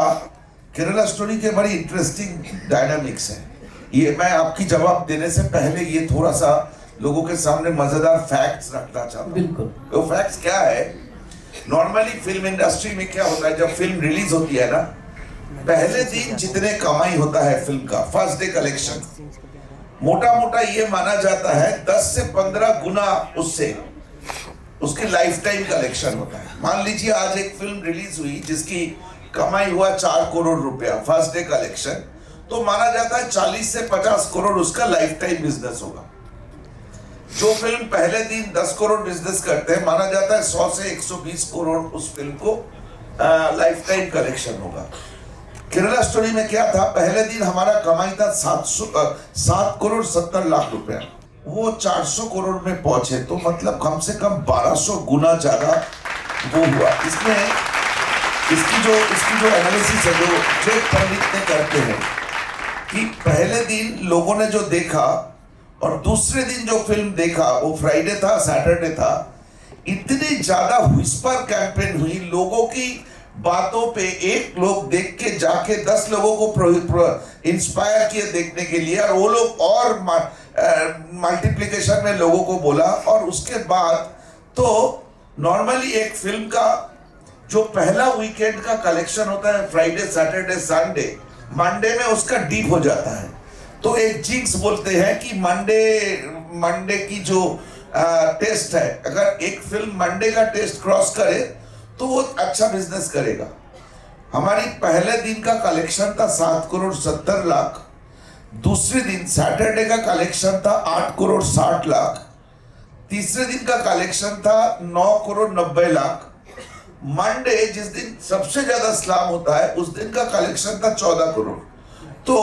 Speaker 13: केरला स्टोरी के बड़ी इंटरेस्टिंग डायनामिक्स है। ये मैं आपकी जवाब देने से पहले ये थोड़ा सा लोगों के सामने मजेदार फैक्ट्स रखना चाहता हूँ।
Speaker 1: बिल्कुल।
Speaker 13: वो फैक्ट्स क्या है? नॉर्मली फिल्म इंडस्ट्री में क्या होता है, जब फिल्म रिलीज होती है ना, पहले दिन जितने कमाई होता है फिल्म का, फर्स्ट डे कलेक्शन, मोटा मोटा ये माना जाता है 10 से 15 गुना उससे उसकी लाइफ टाइम कलेक्शन होता है। मान लीजिए आज एक फिल्म रिलीज हुई जिसकी कमाई हुआ 4 करोड़ रुपया फर्स्ट डे कलेक्शन, तो माना जाता है 40 से 50 करोड़ उसका लाइफ टाइम बिजनेस होगा। जो फिल्म पहले दिन 10 करोड़ बिजनेस करते हैं, माना जाता है 100 से 120 करोड़ उस फिल्म को लाइफ टाइम कलेक्शन होगा। केरला स्टोरी में क्या था, पहले दिन हमारा कमाई था 7 करोड़ 70 लाख रुपया, वो 400 करोड़ में पहुंचे, तो मतलब कम से कम 1200 गुना ज्यादा वो हुआ। इसमें इसकी जो एनालिसिस है, जो ट्रेड पंडित ने करते हैं कि पहले दिन लोगों ने जो देखा और दूसरे दिन जो फिल्म देखा, वो फ्राइडे था, सैटरडे था, इतनी ज्यादा व्हिस्पर कैंपेन हुई लोगों की बातों पे। एक लोग देख के जाके 10 लोगों को इंस्पायर किए देखने के लिए, और वो लोग और मल्टीप्लिकेशन में लोगों को बोला। और उसके बाद तो नॉर्मली एक फिल्म का जो पहला वीकेंड का कलेक्शन होता है, फ्राइडे सैटरडे संडे, मंडे में उसका डीप हो जाता है। तो एक जिंक्स बोलते हैं कि मंडे की जो टेस्ट है, अगर एक फिल्म मंडे का टेस्ट क्रॉस करे तो वो अच्छा बिजनेस करेगा। हमारी पहले दिन का कलेक्शन था 7 करोड़ 70 लाख, दूसरे दिन सैटरडे का कलेक्शन था 8 करोड़ 60 लाख, तीसरे दिन का कलेक्शन था 9 करोड़ 90 लाख, मंडे जिस दिन सबसे ज्यादा स्लैम होता है उस दिन का कलेक्शन था 14 करोड़। तो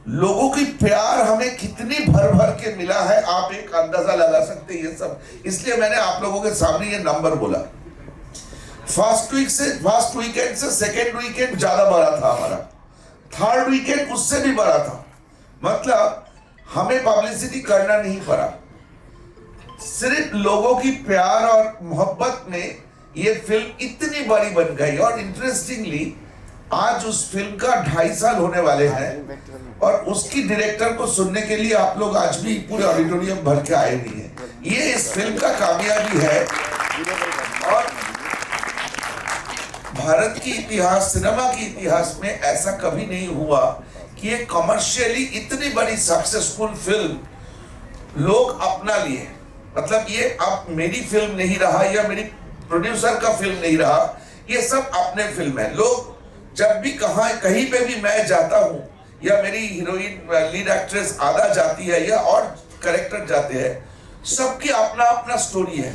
Speaker 13: लोगों की प्यार हमें कितनी भर भर के मिला है, आप एक अंदाजा लगा सकते हैं ये सब। इसलिए मैंने आप लोगों के सामने ये नंबर बोला। फर्स्ट वीकेंड से सेकेंड वीकेंड ज्यादा बड़ा था हमारा, थर्ड वीकेंड उससे भी बड़ा था। मतलब हमें पब्लिसिटी करना नहीं पड़ा, सिर्फ लोगों की प्यार और मोहब्बत में ये फिल्म इतनी बड़ी बन गई। और इंटरेस्टिंगली आज उस फिल्म का 2.5 साल होने वाले हैं, और उसकी डायरेक्टर को सुनने के लिए आप लोग आज भी पूरे ऑडिटोरियम भर के आए हुए हैं। ये इस फिल्म का कामयाबी है। और भारत की इतिहास, सिनेमा की इतिहास में ऐसा कभी नहीं हुआ कि ये कमर्शियली इतनी बड़ी सक्सेसफुल फिल्म लोग अपना लिए। मतलब ये अब मेरी फिल्म नहीं रहा या मेरी प्रोड्यूसर का फिल्म नहीं रहा, ये सब अपने फिल्म है। लोग जब भी कहीं पे भी मैं जाता हूँ या मेरी हीरोइन लीड एक्ट्रेस आधा जाती है या और कैरेक्टर जाते हैं, सबकी अपना अपना स्टोरी है।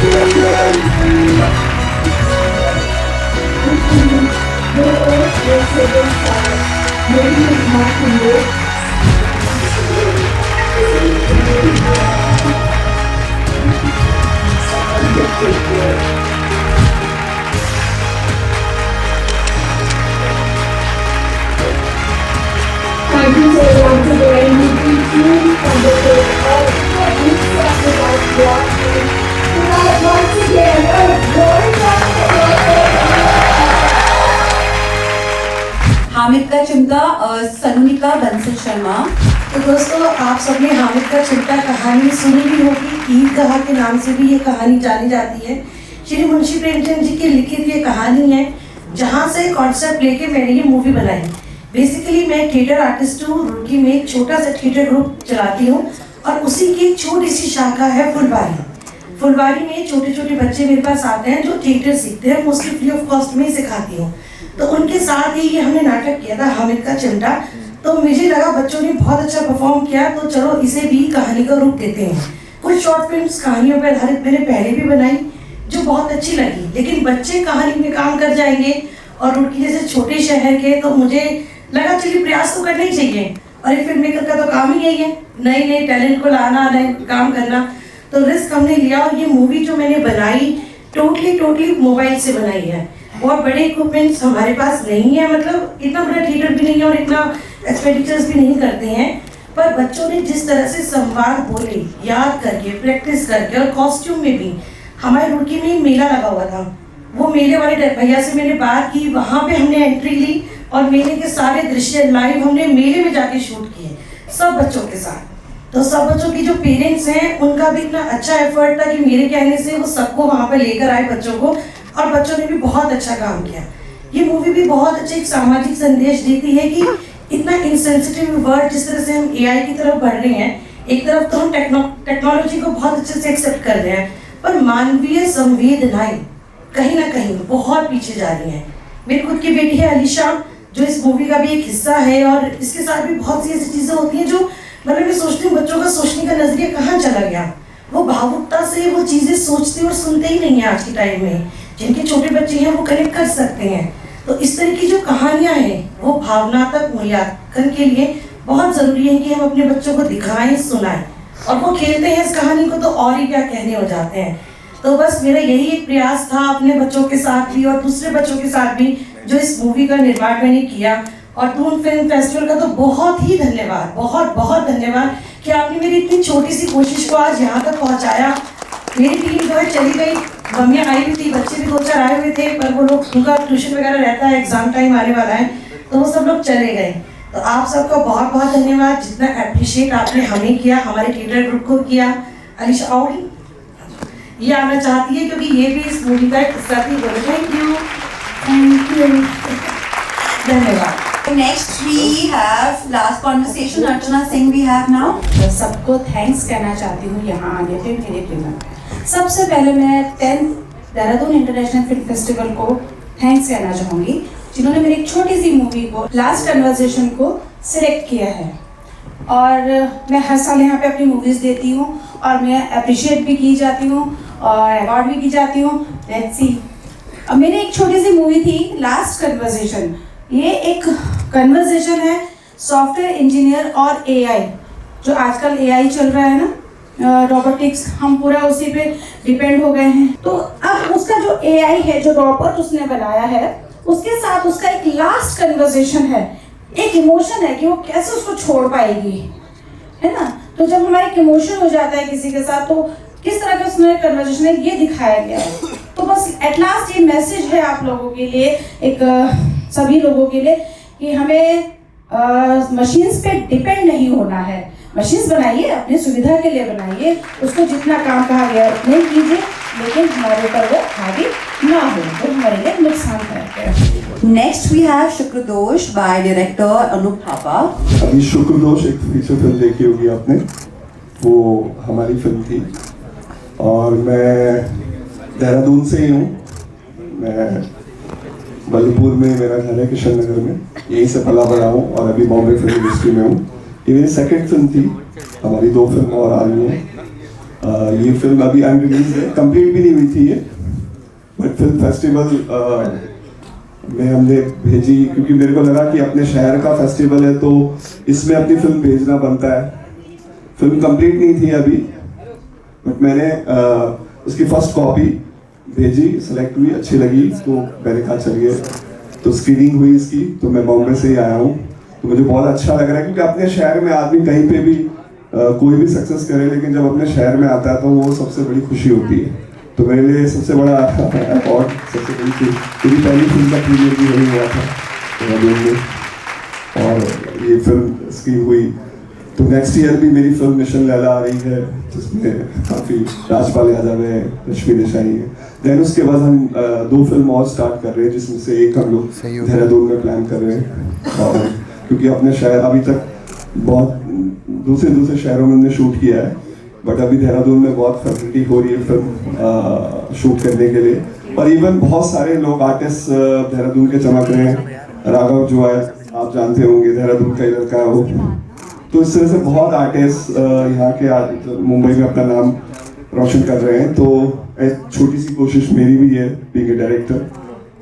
Speaker 5: Thank you so much again. You teach from the book of you talk about what tonight once again a glorious
Speaker 12: Hamid का चिमटा सनुनिका बंसल शर्मा।
Speaker 14: तो दोस्तों, आप सबने हामिद का चिमटा कहानी सुनी भी होगी। ईद गाह के नाम से भी ये कहानी जानी जाती है। श्री मुंशी प्रेमचंद जी की लिखित ये कहानी है, जहाँ से कॉन्सेप्ट लेके मैंने ये मूवी बनाई। बेसिकली मैं थिएटर आर्टिस्ट हूँ, रुड़की में एक छोटा सा थिएटर ग्रुप चलाती हूँ और उसी की एक छोटी सी शाखा है फुलवारी। फुलवारी में छोटे छोटे बच्चे मेरे पास आते हैं जो थिएटर सीखते हैं, मोस्टली फ्री ऑफ कॉस्ट में सिखाती हूँ। तो उनके साथ ही ये हमने नाटक किया था हामिद का चिमटा। तो मुझे लगा बच्चों ने बहुत अच्छा परफॉर्म किया, तो चलो इसे भी कहानी का रूप देते हैं। कुछ शॉर्ट फिल्म्स कहानियों पर आधारित मैंने पहले भी बनाई जो बहुत अच्छी लगी, लेकिन बच्चे कहानी में काम कर जाएंगे और रुड़की जैसे छोटे शहर के, तो मुझे लगा चलिए प्रयास तो करना ही चाहिए। और एक फिल्म मेकर का तो काम ही यही है, नए नए टैलेंट को लाना, नए काम करना। तो रिस्क हमने लिया और ये मूवी जो मैंने बनाई टोटली मोबाइल से बनाई है। और बड़े इक्विपमेंट्स हमारे पास नहीं है, मतलब इतना बड़ा थिएटर भी नहीं है और इतना एक्सपेंडिचर्स भी नहीं करते हैं। पर बच्चों ने जिस तरह से संवाद बोले, याद करके, प्रैक्टिस करके, और कॉस्ट्यूम में भी हमारे रुड़की में मेला लगा हुआ था। वो मेले वाले भैया से मैंने बात की, वहाँ पे हमने एंट्री ली और मेले के सारे दृश्य लाइव हमने मेले में जाके शूट किए सब बच्चों के साथ। तो सब बच्चों की जो पेरेंट्स हैं उनका भी इतना अच्छा एफर्ट था कि मेरे कहने से वो सबको वहाँ पर लेकर आए बच्चों को, और बच्चों ने भी बहुत अच्छा काम किया। ये मूवी भी बहुत अच्छे एक सामाजिक संदेश देती है कि इतना इंसेंसिटिव वर्ल्ड, जिस तरह से हम एआई की तरफ बढ़ रहे हैं, एक तरफ तो हम टेक्नोलॉजी को बहुत अच्छे से एक्सेप्ट कर रहे हैं, पर मानवीय संवेदनाएं कहीं ना कहीं बहुत पीछे जा रही हैं। मेरी खुद की बेटी है अलीशा, जो इस मूवी का भी एक हिस्सा है, और इसके साथ भी बहुत सी ऐसी चीज़ें होती हैं जो मतलब मैं सोचती हूँ बच्चों का सोचने का नजरिया कहाँ चला गया। वो भावुकता से वो चीज़ें सोचते और सुनते ही नहीं है आज के टाइम में। जिनके छोटे बच्चे हैं वो कनेक्ट कर सकते हैं। तो इस तरह की जो कहानियाँ हैं वो भावनात्मक मूल्यांकन के लिए बहुत ज़रूरी है कि हम अपने बच्चों को दिखाएं, सुनाएं, और वो खेलते हैं इस कहानी को तो और ही क्या कहने हो जाते हैं। तो बस मेरा यही एक प्रयास था अपने बच्चों के साथ भी और दूसरे बच्चों के साथ भी, जो इस मूवी का निर्माण मैंने किया। और दून फिल्म फेस्टिवल का तो बहुत ही धन्यवाद, बहुत बहुत धन्यवाद कि आपने मेरी इतनी छोटी सी कोशिश को आज यहाँ तक पहुँचाया। मेरी टीम जो है चली गई, मम्मियाँ आई हुई थी, बच्चे भी 2-4 आए हुए थे, पर वो लोग, उनका ट्यूशन वगैरह रहता है, एग्जाम टाइम आने वाला है, तो वो सब लोग चले गए। तो आप सबका बहुत बहुत धन्यवाद, जितना अप्रिशिएट आपने हमें किया, हमारे थिएटर ग्रुप को किया। अलीशा और ये आना चाहती है क्योंकि ये भी इस मूवी का एक हिस्सा थी। बोलो थैंक यू, धन्यवाद।
Speaker 12: Next we have last conversation, Archana Singh we have now.
Speaker 14: सबको थैंक्स कहना चाहती हूँ यहाँ आने पे मेरे फिल्म। सबसे पहले मैं 10th Dehradun international film festival को थैंक्स कहना चाहूँगी, जिन्होंने मेरी एक छोटी सी मूवी को लास्ट कन्वर्सेशन को सिलेक्ट किया है। और मैं हर साल यहाँ पे अपनी मूवीज़ देती हूँ और मैं अप्रिशिएट भी की जाती हूँ और अवार्ड भी की जाती हूँ। लेट्स सी, अब मेरी एक छोटी सी मूवी थी लास्ट कन्वर्सेशन। ये एक कन्वर्सेशन है सॉफ्टवेयर इंजीनियर और एआई, जो आजकल एआई चल रहा है ना, रोबोटिक्स, हम पूरा उसी पे डिपेंड हो गए हैं। तो अब उसका जो एआई है, जो रोबोट उसने बनाया है, उसके साथ उसका एक लास्ट कन्वर्सेशन है, एक इमोशन है कि वो कैसे उसको छोड़ पाएगी, है ना। तो जब हमारा एक इमोशन हो जाता है किसी के साथ, तो किस तरह का उसमें कन्वर्सेशन है ये दिखाया गया है। तो बस एट लास्ट ये मैसेज है आप लोगों के लिए, एक सभी लोगों के लिए, कि हमें मशीन्स पे डिपेंड नहीं होना है। मशीन्स बनाइए, अपनी सुविधा के लिए बनाइए, उसको जितना काम कहा गया उतने कीजिए, लेकिन हमारे ऊपर वो हावी ना हो, तो हमारे लिए नुकसानदायक है।
Speaker 12: Next we have शुक्रदोष by director Anoop Thapa.
Speaker 15: अभी शुक्रदोष एक फीचर फिल्म देखी होगी आपने, वो हमारी फिल्म थी और मैं देहरादून से ही हूँ। मैं बल्लभपुर में मेरा घर है, किशन नगर में, यहीं से पला बड़ा हूँ और अभी बॉम्बे फिल्म इंडस्ट्री में हूँ। ये मेरी सेकंड फिल्म थी, हमारी 2 फिल्म और आ रही हैं। ये फिल्म अभी अनरिलीज है, कंप्लीट भी नहीं हुई थी ये, बट फिल्म फेस्टिवल में हमने भेजी क्योंकि मेरे को लगा कि अपने शहर का फेस्टिवल है तो इसमें अपनी फिल्म भेजना बनता है। फिल्म कंप्लीट नहीं थी अभी, बट मैंने उसकी फर्स्ट कॉपी भेजी, सेलेक्ट हुई, अच्छी लगी तो मैंने कहा चलिए, तो स्क्रीनिंग हुई इसकी, तो मैं बॉम्बे से ही आया हूँ, तो मुझे बहुत अच्छा लग रहा है क्योंकि अपने शहर में आदमी कहीं पे भी कोई भी सक्सेस करे, लेकिन जब अपने शहर में आता है तो वो सबसे बड़ी खुशी होती है। तो मेरे लिए सबसे बड़ा अवार्ड, सबसे बड़ी खुशी, मेरी पहली फिल्म का प्रीमियर भी वही हुआ था और ये फिल्म स्क्रीन हुई। तो नेक्स्ट ईयर भी मेरी फिल्म मिशन लैला आ रही है, जिसमें काफ़ी राजपाल यादव है, रश्मि देसाई है। देन उसके बाद हम 2 फिल्म और स्टार्ट कर रहे हैं, जिसमें से एक हम लोग देहरादून में प्लान कर रहे हैं, और क्योंकि अपने शहर अभी तक बहुत दूसरे शहरों में हमने शूट किया है, बट अभी देहरादून में बहुत फैसिलिटी हो रही है फिल्म शूट करने के लिए, और इवन बहुत सारे लोग आर्टिस्ट देहरादून के चमक रहे हैं। राघव जो है आप जानते होंगे, देहरादून का ही लड़का है वो। तो इस तरह से बहुत आर्टिस्ट यहाँ के मुंबई में अपना नाम रोशन कर रहे हैं। तो एक छोटी सी कोशिश मेरी भी है बीइंग ए डायरेक्टर।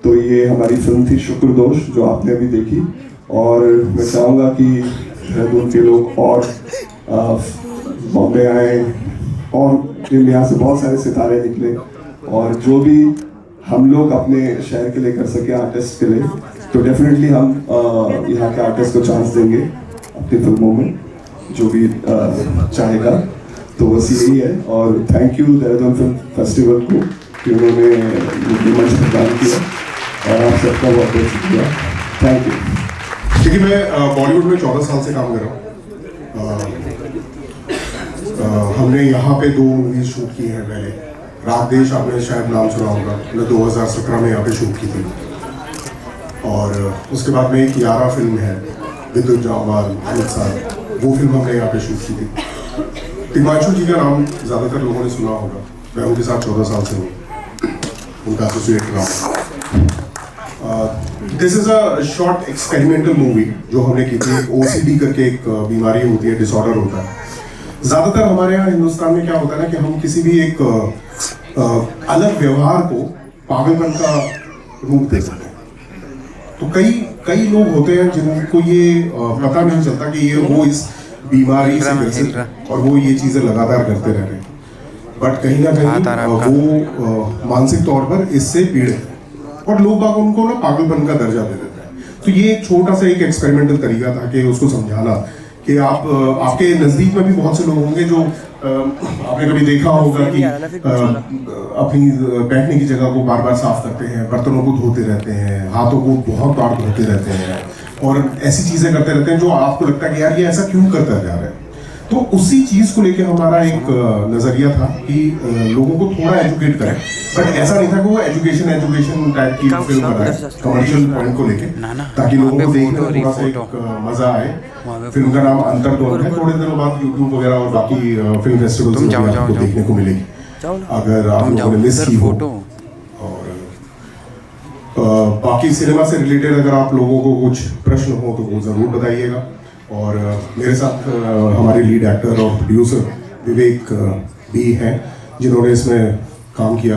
Speaker 15: तो ये हमारी फिल्म थी शुक्रदोष, जो आपने अभी देखी, और मैं चाहूँगा कि देहरादून के लोग और बॉम्बे आए, और यहाँ से बहुत सारे सितारे निकले, और जो भी हम लोग अपने शहर के लिए कर सके आर्टिस्ट के लिए, तो डेफिनेटली हम यहाँ के आर्टिस्ट को चांस देंगे अपनी फिल्मों में, जो भी चाहेगा। तो बस यही है, और thank you Dehradun film festival को कि उन्होंने मुझे मंच प्रदान किया, और आप सबका बहुत बहुत शुक्रिया, थैंक यू।
Speaker 16: देखिए, मैं बॉलीवुड में 14 साल से काम कर रहा हूँ। हमने यहाँ पे 2 मूवीज शूट की हैं पहले। रात देश आपने शायद नाम सुना होगा, मैंने 2017 में यहाँ पे शूट की थी, और उसके बाद में एक यारा फिल्म है विद्युत जावाल अमित साहब, वो फिल्म हमने यहाँ पे शूट की थी। तिग्मांशु जी का नाम ज़्यादातर लोगों ने सुना होगा, मैं उनके साथ 14 साल से हूँ, उनका एसोसिएट रहा। This is a short experimental movie जो हमने की थी। OCD करके एक बीमारी होती है, डिसऑर्डर होता है। ज़्यादातर हमारे यहाँ हिंदुस्तान में क्या होता है ना कि हम किसी भी एक अलग व्यवहार को पागलपन का रूप दे सकते हैं। तो कई लोग होते हैं जिनको ये पता नहीं चलता कि ये वो इस बीमारी से ग्रसित और वो ये चीज़ें लगातार करते रह रहे हैं, बट कहीं ना कहीं वो मानसिक तौर पर इससे पीड़ित है, और लोग बाग उनको ना पागलपन का दर्जा दे देते हैं। तो ये एक छोटा सा एक एक्सपेरिमेंटल तरीका था कि उसको समझाना कि आपके नज़दीक में भी बहुत से लोग होंगे जो आपने कभी देखा होगा कि अपनी बैठने की जगह को बार बार साफ करते हैं, बर्तनों को धोते रहते हैं, हाथों को बहुत बार धोते रहते हैं, और ऐसी चीज़ें करते रहते हैं जो आपको लगता है कि यार ये ऐसा क्यों करता जा रहा है। तो उसी चीज़ को लेके हमारा एक नज़रिया था कि लोगों को थोड़ा एजुकेट करें, बट ऐसा नहीं था कि वो एजुकेशन टाइप की फिल्म बनाए कमर्शियल पॉइंट को लेके, ताकि लोगों को देखने में थोड़ा सा एक मज़ा आए। फिल्म का नाम अंतर्द्वंद है, थोड़े दिनों बाद यूट्यूब वगैरह और बाकी फिल्म फेस्टिवल्स में आपको देखने को मिलेगी, अगर आप लोगों ने मिस की हो। और बाकी सिनेमा से रिलेटेड अगर आप लोगों को कुछ प्रश्न हो तो वो ज़रूर बताइएगा। और मेरे साथ हमारे लीड एक्टर और प्रोड्यूसर विवेक भी हैं जिन्होंने इसमें काम किया,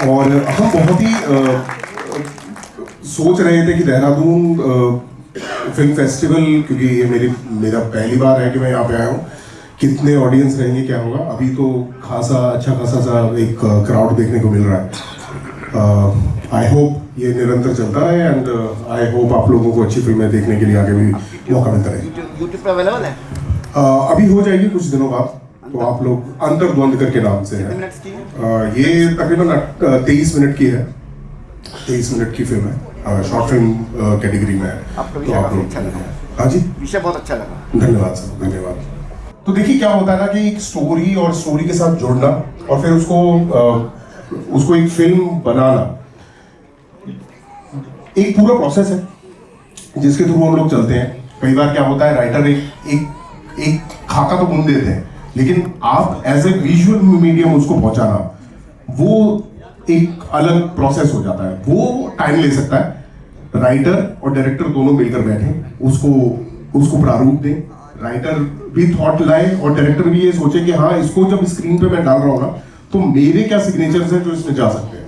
Speaker 16: और हम बहुत ही सोच रहे थे कि देहरादून फिल्म फेस्टिवल, क्योंकि ये मेरा पहली बार है कि मैं यहाँ पे आया हूँ, कितने ऑडियंस रहेंगे क्या होगा। अभी तो अच्छा खासा सा एक क्राउड देखने को मिल रहा है। आई होप ये निरंतर चलता रहे, एंड आई होप आप लोगों को अच्छी फिल्में देखने के लिए आगे भी मौका मिलता रहे।
Speaker 17: यूट्यूब पे अवेलेबल है?
Speaker 16: अभी हो जाएगी कुछ दिनों बाद, तो आप लोग अंतर्द्वंद करके नाम से है। ये तकरीबन 23 मिनट की है, 23 मिनट की फिल्म है, शॉर्ट फिल्म कैटेगरी में है।
Speaker 17: तो आप लोग अच्छा लगा?
Speaker 16: हाँ जी,
Speaker 17: विषय बहुत अच्छा लगा।
Speaker 16: धन्यवाद सर, धन्यवाद। तो देखिए क्या होता है ना कि एक स्टोरी और स्टोरी के साथ जुड़ना, और फिर उसको एक फिल्म बनाना, एक पूरा प्रोसेस है जिसके थ्रू हम लोग चलते हैं। कई बार क्या होता है, राइटर एक खाका तो बुन देते हैं, लेकिन आप एज ए विजुअल मीडियम उसको पहुंचाना, वो एक अलग प्रोसेस हो जाता है, वो टाइम ले सकता है। राइटर और डायरेक्टर दोनों मिलकर बैठे, उसको प्रारूप दें, राइटर भी थॉट लाए और डायरेक्टर भी ये सोचे कि हाँ इसको जब स्क्रीन पे मैं डाल रहा हूँ ना तो मेरे क्या सिग्नेचर्स हैं जो इसमें जा सकते हैं।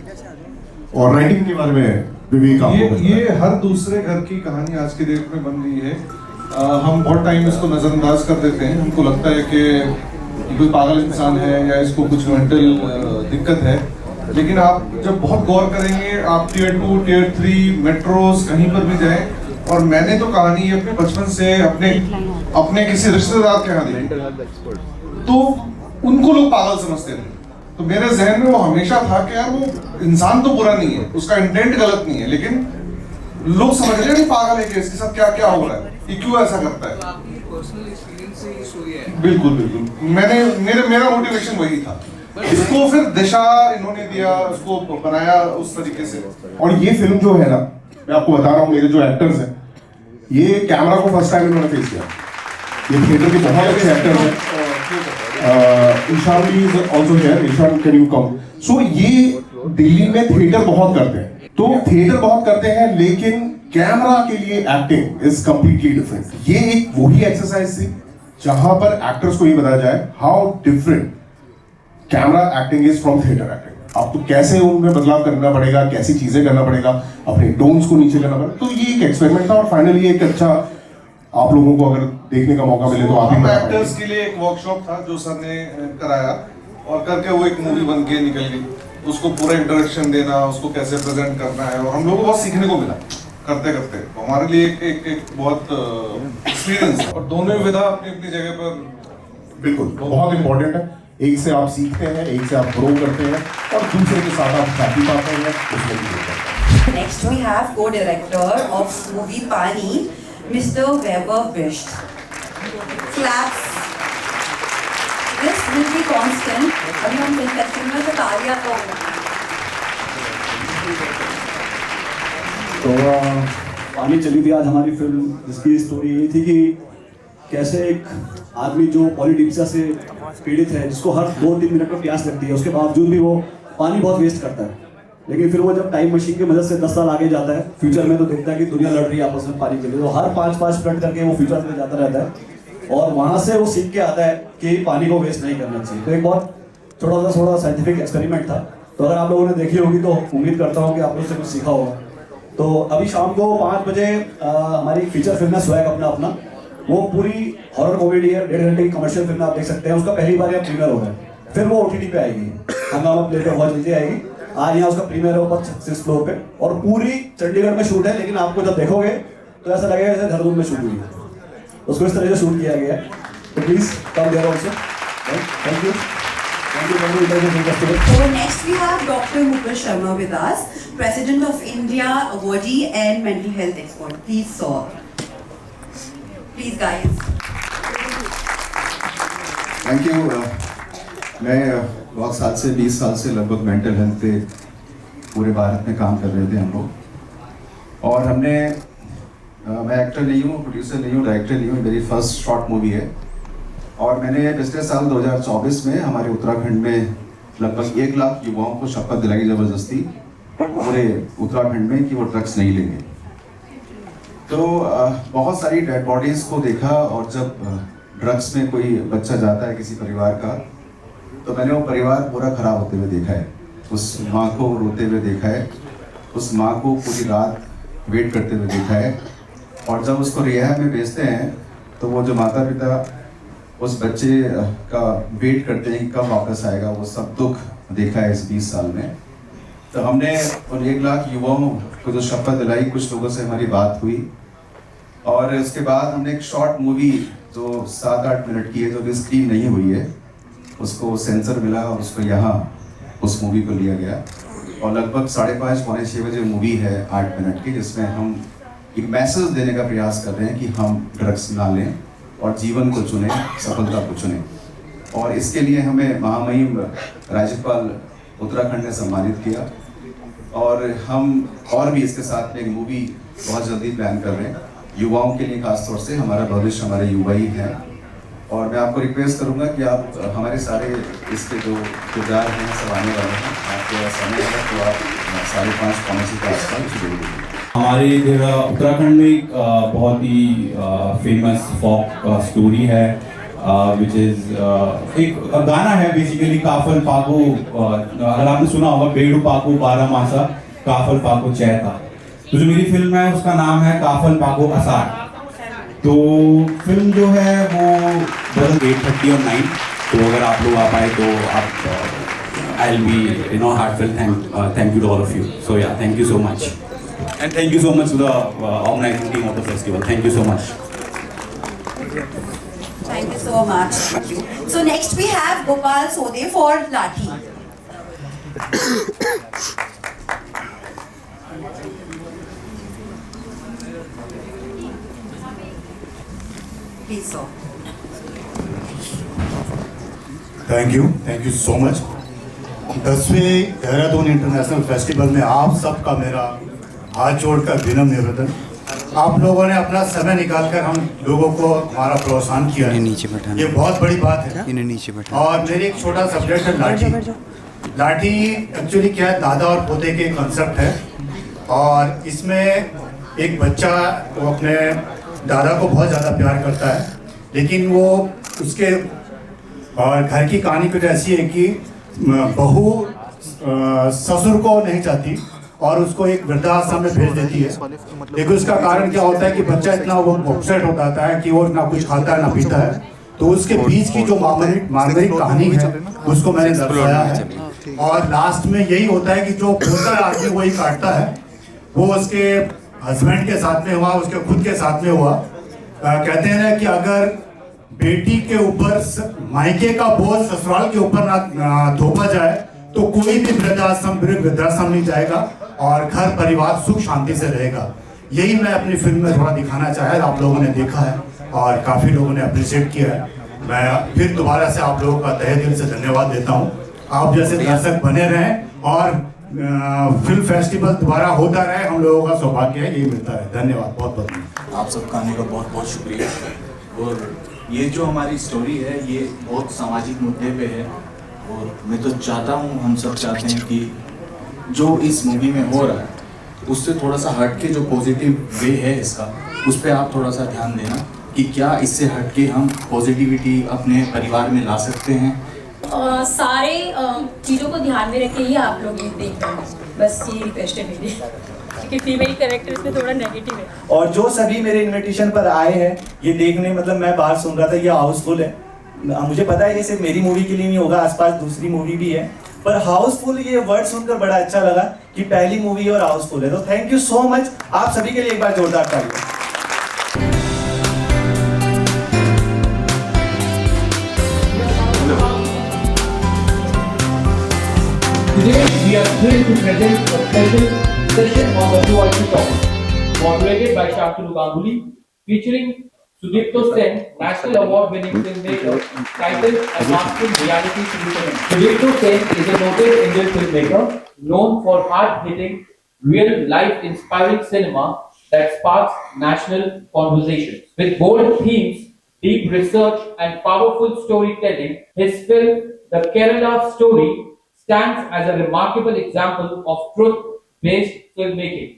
Speaker 16: और राइटिंग के बारे में विवेक आपको
Speaker 18: ये हर दूसरे घर की कहानी आज की डेट में बन रही है। हम बहुत टाइम इसको नजरअंदाज कर देते हैं, हमको लगता है कि ये कोई पागल इंसान है या इसको कुछ मेंटल दिक्कत है, लेकिन आप जब बहुत गौर करेंगे, आप टियर 2, टियर 3 मेट्रोज कहीं पर भी जाएं, और मैंने तो कहानी अपने बचपन से अपने किसी रिश्तेदार के यहाँ देखी, तो उनको लोग पागल समझते थे। तो मेरे जहन में वो हमेशा था कि यार वो इंसान तो बुरा नहीं है, उसका इंटेंट गलत नहीं है, लेकिन लोग समझ रहे हैं पागल है कि इसके साथ क्या क्या हो रहा है, ये क्यों ऐसा करता है। बिल्कुल बिल्कुल, मेरा मोटिवेशन वही था। इसको फिर दिशा इन्होंने दिया, उसको बनाया उस तरीके से।
Speaker 16: और ये फिल्म जो है ना, मैं आपको बता रहा हूँ, मेरे जो एक्टर्स हैं ये कैमरा को फर्स्ट टाइम इन्होंने फेस किया। ये थिएटर के बहुत अच्छे एक्टर्स हैं। Ishaan is also here. Ishaan, can you come? So ये दिल्ली में थिएटर बहुत करते हैं, तो थिएटर बहुत करते हैं, लेकिन कैमरा के लिए एक्टिंग इज कंप्लीटली डिफरेंट। ये एक वही एक्सरसाइज थी जहां पर एक्टर्स को ये बताया जाए how different camera acting is from theatre acting. आपको कैसे उनमें बदलाव करना पड़ेगा, कैसी चीजें करना पड़ेगा, अपने टोन्स को नीचे करना पड़ेगा। तो ये एक एक्सपेरिमेंट था और फाइनली एक अच्छा, आप लोगों को अगर देखने का मौका मिले तो आप ही
Speaker 18: एक्टर्स के लिए एक वर्कशॉप था जो सर ने कराया, और करके वो एक मूवी बन के निकल गई। उसको पूरा इंट्रोडक्शन देना, उसको कैसे प्रेजेंट करना है, और हम लोगों को बहुत सीखने को मिला करते करते। तो हमारे लिए एक बहुत एक्सपीरियंस है, और दोनों विधा अपनी अपनी जगह पर
Speaker 16: बिल्कुल बहुत इंपॉर्टेंट है। एक से आप सीखते हैं, एक से आप ग्रो करते हैं, और दूसरे के साथ आप साथी पाते हैं, उसमें भी होता है।
Speaker 12: Next we have co-director of movie Pani, Mr. Weber Bisht. Claps. This will be constant. अभी हम सेक्शन में तो तालियां तो
Speaker 19: पानी चली थी आज हमारी फिल्म, जिसकी स्टोरी यही थी कि कैसे एक आदमी जो पॉलीडिप्सिया से पीड़ित है, जिसको हर 2-3 मिनट में प्यास लगती है, उसके बावजूद भी वो पानी बहुत वेस्ट करता है। लेकिन फिर वो जब टाइम मशीन की मदद से 10 साल आगे जाता है फ्यूचर में, तो देखता है कि दुनिया लड़ रही है आपस में पानी के लिए, तो हर 5-5 मिनट करके वो फ्यूचर में जाता रहता है, और वहाँ से वो सीख के आता है कि पानी को वेस्ट नहीं करना चाहिए। तो एक बहुत छोटा साइंटिफिक एक्सपेरिमेंट था। तो अगर आप लोगों ने देखी होगी तो उम्मीद करता हूँ कि आप लोगों से कुछ सीखा होगा। तो अभी शाम को 5 बजे हमारी फीचर फिल्म है स्वैग अपना, वो पूरी हॉरर कॉमेडी है, 1.5 घंटे की कमर्शियल फिल्म आप देख सकते हैं। उसका पहली बार यहाँ प्रीमियर हो रहा है, फिर वो OTT पे आएगी, हंगामा प्ले पे बहुत जल्दी आएगी। आज यहाँ उसका प्रीमियर है ऊपर 6th फ्लोर पे, और पूरी चंडीगढ़ में शूट है, लेकिन आपको जब देखोगे तो ऐसा लगेगा जैसे देहरादून में शूट हुई है, उसको इस तरह से शूट किया गया है। तो please come there also. Thank you.
Speaker 12: So next we have Dr. Mukul Sharma with us, President of India Awardee and Mental Health Expert. Please sir. Please guys.
Speaker 20: Thank you. मैं बहुत साल से 20 साल से लगभग मेंटल हेल्थ पे पूरे भारत में काम कर रहे थे हम लोग, और हमने मैं एक्टर नहीं हूँ, प्रोड्यूसर नहीं हूँ, डायरेक्टर नहीं हूँ, मेरी फर्स्ट शॉर्ट मूवी है। और मैंने पिछले साल 2024 में हमारे उत्तराखंड में लगभग 1 लाख युवाओं को शपथ दिलाई ज़बरदस्ती पूरे उत्तराखंड में कि वो ड्रग्स नहीं लेंगे। तो बहुत सारी डेड बॉडीज़ को देखा, और जब ड्रग्स में कोई बच्चा जाता है किसी परिवार का, तो मैंने वो परिवार पूरा ख़राब होते हुए देखा है, उस माँ को रोते हुए देखा है, उस माँ को पूरी रात वेट करते हुए देखा है। और जब उसको रिहाब में भेजते हैं तो वो जो माता पिता उस बच्चे का वेट करते हैं कि कब वापस आएगा, वो सब दुख देखा है इस 20 साल में। तो हमने उन 1 लाख युवाओं को जो शपथ दिलाई, कुछ लोगों से हमारी बात हुई, और उसके बाद हमने एक शॉर्ट मूवी जो 7-8 मिनट की है, जो स्क्रीन नहीं हुई है, उसको सेंसर मिला और उसको यहाँ उस मूवी को लिया गया, और लगभग 5:30-6 बजे मूवी है 8 मिनट की, जिसमें हम एक मैसेज देने का प्रयास कर रहे हैं कि हम ड्रग्स ना लें और जीवन को चुनें, सफलता को चुनें। और इसके लिए हमें महामहिम राज्यपाल उत्तराखंड ने सम्मानित किया, और हम और भी इसके साथ में एक मूवी बहुत जल्दी प्लान कर रहे हैं युवाओं के लिए, खासतौर से हमारा भविष्य हमारे युवा ही हैं। और मैं आपको रिक्वेस्ट करूंगा कि आप हमारे सारे इसके जो किरदार हैं, सब आने वाले हैं, आपको समय है तो आप 5:30 के आसपास जरूर
Speaker 21: हमारे इधर उत्तराखंड में एक बहुत ही फेमस फोक स्टोरी है विच इज एक गाना है बेसिकली काफल पाको, अगर आपने सुना होगा, बेड़ू पाको 12 मासा काफल पाको चैता। तो जो मेरी फिल्म है उसका नाम है काफल पाको असार। तो फिल्म जो है वो 8:30 और 9, तो अगर आप लोग आ पाए तो आप I will be heart fail thank you to all of you. So yeah, thank you so much and thank you so much to the organizing team of the festival. Thank you so much.
Speaker 12: Thank you so much. So next we have Gopal Sode for Lathi. Please, sir.
Speaker 22: Thank you so much. 10वें Dehradun international festival में आप सबका मेरा हाथ जोड़कर विनम्र निवेदन, आप लोगों ने अपना समय निकालकर हम लोगों को हमारा प्रोत्साहन किया है, ये बहुत बड़ी बात है। और मेरी एक छोटा सब्जेक्ट है लाठी। लाठी एक्चुअली क्या है, दादा और पोते के कॉन्सेप्ट है, और इसमें एक बच्चा वो अपने दादा को बहुत ज़्यादा प्यार करता है, लेकिन वो उसके और घर की कहानी कुछ ऐसी है कि बहू ससुर को नहीं चाहती और उसको एक वृद्धाश्रम में भेज देती है। लेकिन उसका कारण क्या होता है कि बच्चा इतना वो अपसेट हो जाता है कि वो ना कुछ खाता है ना पीता है। तो उसके बीच की जो मानवीय कहानी है उसको मैंने दर्शाया है, और लास्ट में यही होता है कि जो पोता आदमी वही काटता है, वो उसके हस्बैंड के साथ में हुआ, उसके खुद के साथ में हुआ। कहते हैं ना कि अगर बेटी के ऊपर मायके का बोझ ससुराल के ऊपर ना थोपा जाए तो कोई भी वृद्धाश्रम नहीं जाएगा और घर परिवार सुख शांति से रहेगा। यही मैं अपनी फिल्म में थोड़ा दिखाना चाहा, आप लोगों ने देखा है और काफ़ी लोगों ने अप्रिशिएट किया है। मैं फिर दोबारा से आप लोगों का तहे दिल से धन्यवाद देता हूँ। आप जैसे दर्शक बने रहें और फिल्म फेस्टिवल दोबारा होता रहे, हम लोगों का सौभाग्य है, यही मिलता है। धन्यवाद, बहुत बहुत।
Speaker 23: आप सबका आने का बहुत बहुत शुक्रिया। और ये जो हमारी स्टोरी है ये बहुत सामाजिक मुद्दे पे है, और मैं तो चाहता हूँ, हम सब चाहते हैं कि जो इस मूवी में हो रहा है उससे थोड़ा सा हट के जो पॉजिटिव वे है इसका, उस पर आप थोड़ा सा ध्यान देना कि क्या इससे हट के हम पॉजिटिविटी अपने परिवार में ला सकते हैं।
Speaker 24: सारे चीज़ों को ध्यान में रख के ही आप लोग ये देख रहे हैं, बस ये रिक्वेस्ट है मेरी, क्योंकि फीमेल कैरेक्टर इसमें थोड़ा नेगेटिव है। और जो सभी मेरे इनविटेशन पर आए हैं ये देखने, मतलब मैं बाहर सुन रहा था ये हाउसफुल है, मुझे पता है ये सिर्फ मेरी मूवी के लिए नहीं होगा, आसपास दूसरी मूवी भी है, पर हाउसफुल ये वर्ड सुनकर बड़ा अच्छा लगा कि पहली मूवी और हाउसफुल है। तो थैंक यू सो मच, आप सभी के लिए एक बार जोरदार तालियां।
Speaker 25: Today we are thrilled to present a special session on the QIP topic, moderated by Shantanu Ganguly, featuring Sudipto Sen, National Award-winning filmmaker, titled Advancing Reality Solution. Sudipto Sen is a noted Indian filmmaker known for hard-hitting, real-life inspiring cinema that sparks national conversations. With bold themes, deep research and powerful storytelling, his film, The Kerala Story, stands as a remarkable example of truth-based filmmaking.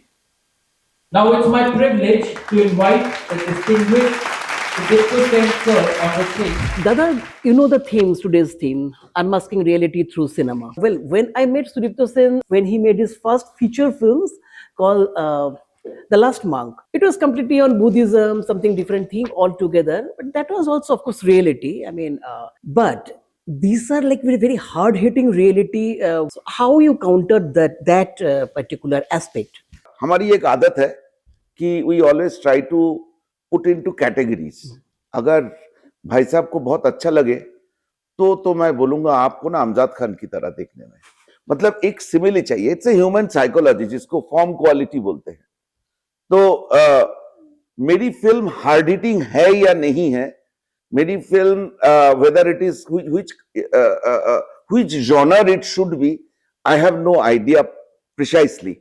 Speaker 25: Now it's my privilege to invite the distinguished Sudipto Sen sir on the stage.
Speaker 26: Dada, you know the themes, today's theme, unmasking reality through cinema. Well, when I met Sudipto Sen, when he made his first feature films called The Last Monk, it was completely on Buddhism, something different theme altogether, but that was also, of course, reality. I mean, but these are like very, very hard-hitting reality. So how you countered that particular aspect?
Speaker 27: हमारी एक आदत है कि we always try to put into categories. अगर भाई साहब को बहुत अच्छा लगे तो मैं बोलूंगा आपको ना अमजद खान की तरह देखने में, मतलब एक सिमिली चाहिए। इट्स ए ह्यूमन साइकोलॉजी, जिसको फॉर्म क्वालिटी बोलते हैं। तो मेरी फिल्म हार्ड हिटिंग है या नहीं है, मेरी film whether it is which genre it should be, I have no idea precisely.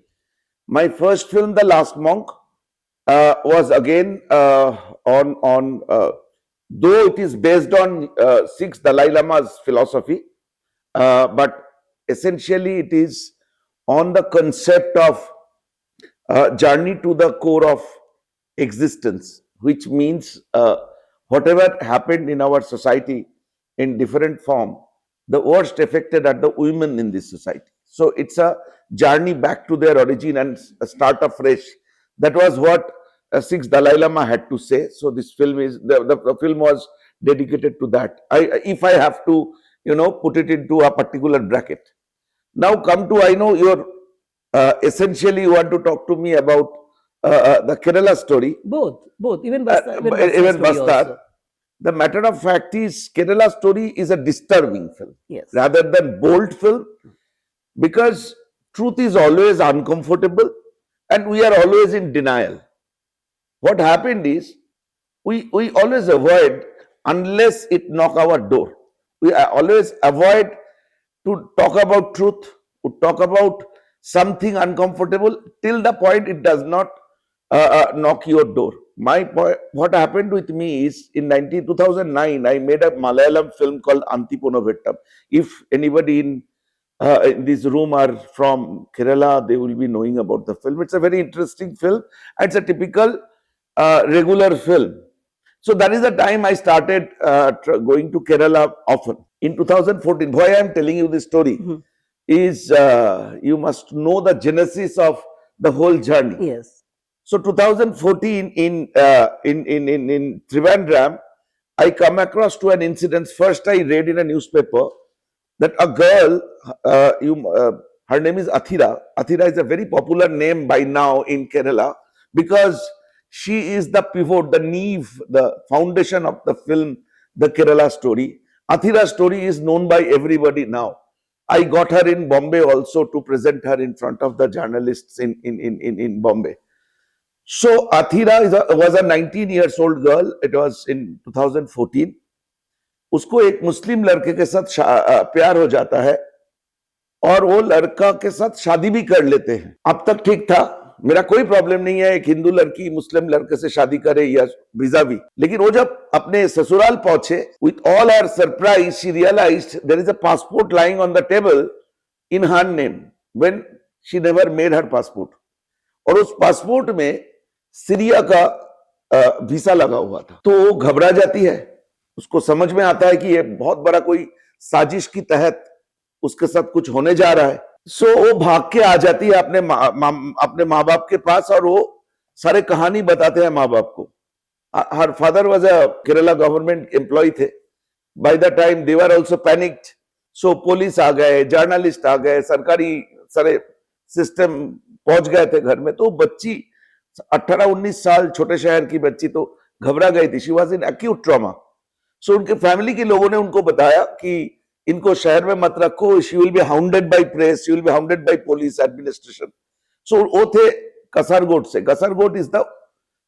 Speaker 27: My first film, The Last Monk, was again on though it is based on 6 Dalai Lama's philosophy, but essentially it is on the concept of journey to the core of existence, which means whatever happened in our society in different form, the worst affected are the women in this society. So it's a journey back to their origin and start afresh. That was what sixth Dalai Lama had to say. So this film is the film was dedicated to that. If I have to, put it into a particular bracket. Now come to, I know you're essentially you want to talk to me about the Kerala story.
Speaker 26: Both, even Bastar.
Speaker 27: Even Bastar. The matter of fact is, Kerala story is a disturbing film,
Speaker 26: yes,
Speaker 27: rather than bold film, because truth is always uncomfortable and we are always in denial. What happened is, we always avoid unless it knock our door. We always avoid to talk about truth, to talk about something uncomfortable till the point it does not knock your door. My point, what happened with me is in 2009, I made a Malayalam film called Antipona Vettam. If anybody in this room are from Kerala, they will be knowing about the film. It's a very interesting film. It's a typical regular film. So that is the time I started going to Kerala often. In 2014, why I am telling you this story is you must know the genesis of the whole journey.
Speaker 26: Yes.
Speaker 27: So 2014 in Trivandrum, I come across to an incident. First, I read in a newspaper that a girl, her name is Athira. Athira is a very popular name by now in Kerala because she is the pivot, the neve, the foundation of the film, the Kerala story. Athira's story is known by everybody now. I got her in Bombay also to present her in front of the journalists in Bombay. So Athira was a 19 years old girl. It was in 2014. उसको एक मुस्लिम लड़के के साथ प्यार हो जाता है और वो लड़का के साथ शादी भी कर लेते हैं. अब तक ठीक था, मेरा कोई प्रॉब्लम नहीं है एक हिंदू लड़की मुस्लिम लड़के से शादी करे या वीजा भी. लेकिन वो जब अपने ससुराल पहुंचे, with all her surprise, she realized there is a passport lying on the table in her name when she never made her passport. और उस पासपोर्ट में सीरिया का वीसा लगा हुआ था. तो वो घबरा जाती है. उसको समझ में आता है कि ये बहुत बड़ा कोई साजिश की तहत उसके साथ कुछ होने जा रहा है. सो वो भाग के आ जाती है अपने माँ बाप के पास और वो सारे कहानी बताते हैं माँ बाप को. Her father was a Kerala government employ थे. By the time they were also panicked. So police आ गए, जर्नलिस्ट आ गए, सरकारी सारे सिस्टम पहुंच गए थे घर में. तो बच्ची 18-19 साल छोटे शहर की बच्ची तो घबरा गई थी. She was in acute trauma. So उनके फैमिली के लोगों ने उनको बताया कि इनको शहर में मत रखो, she will be hounded by press, she will be hounded by police administration. So वो थे कसरगोड से. Kasaragod is the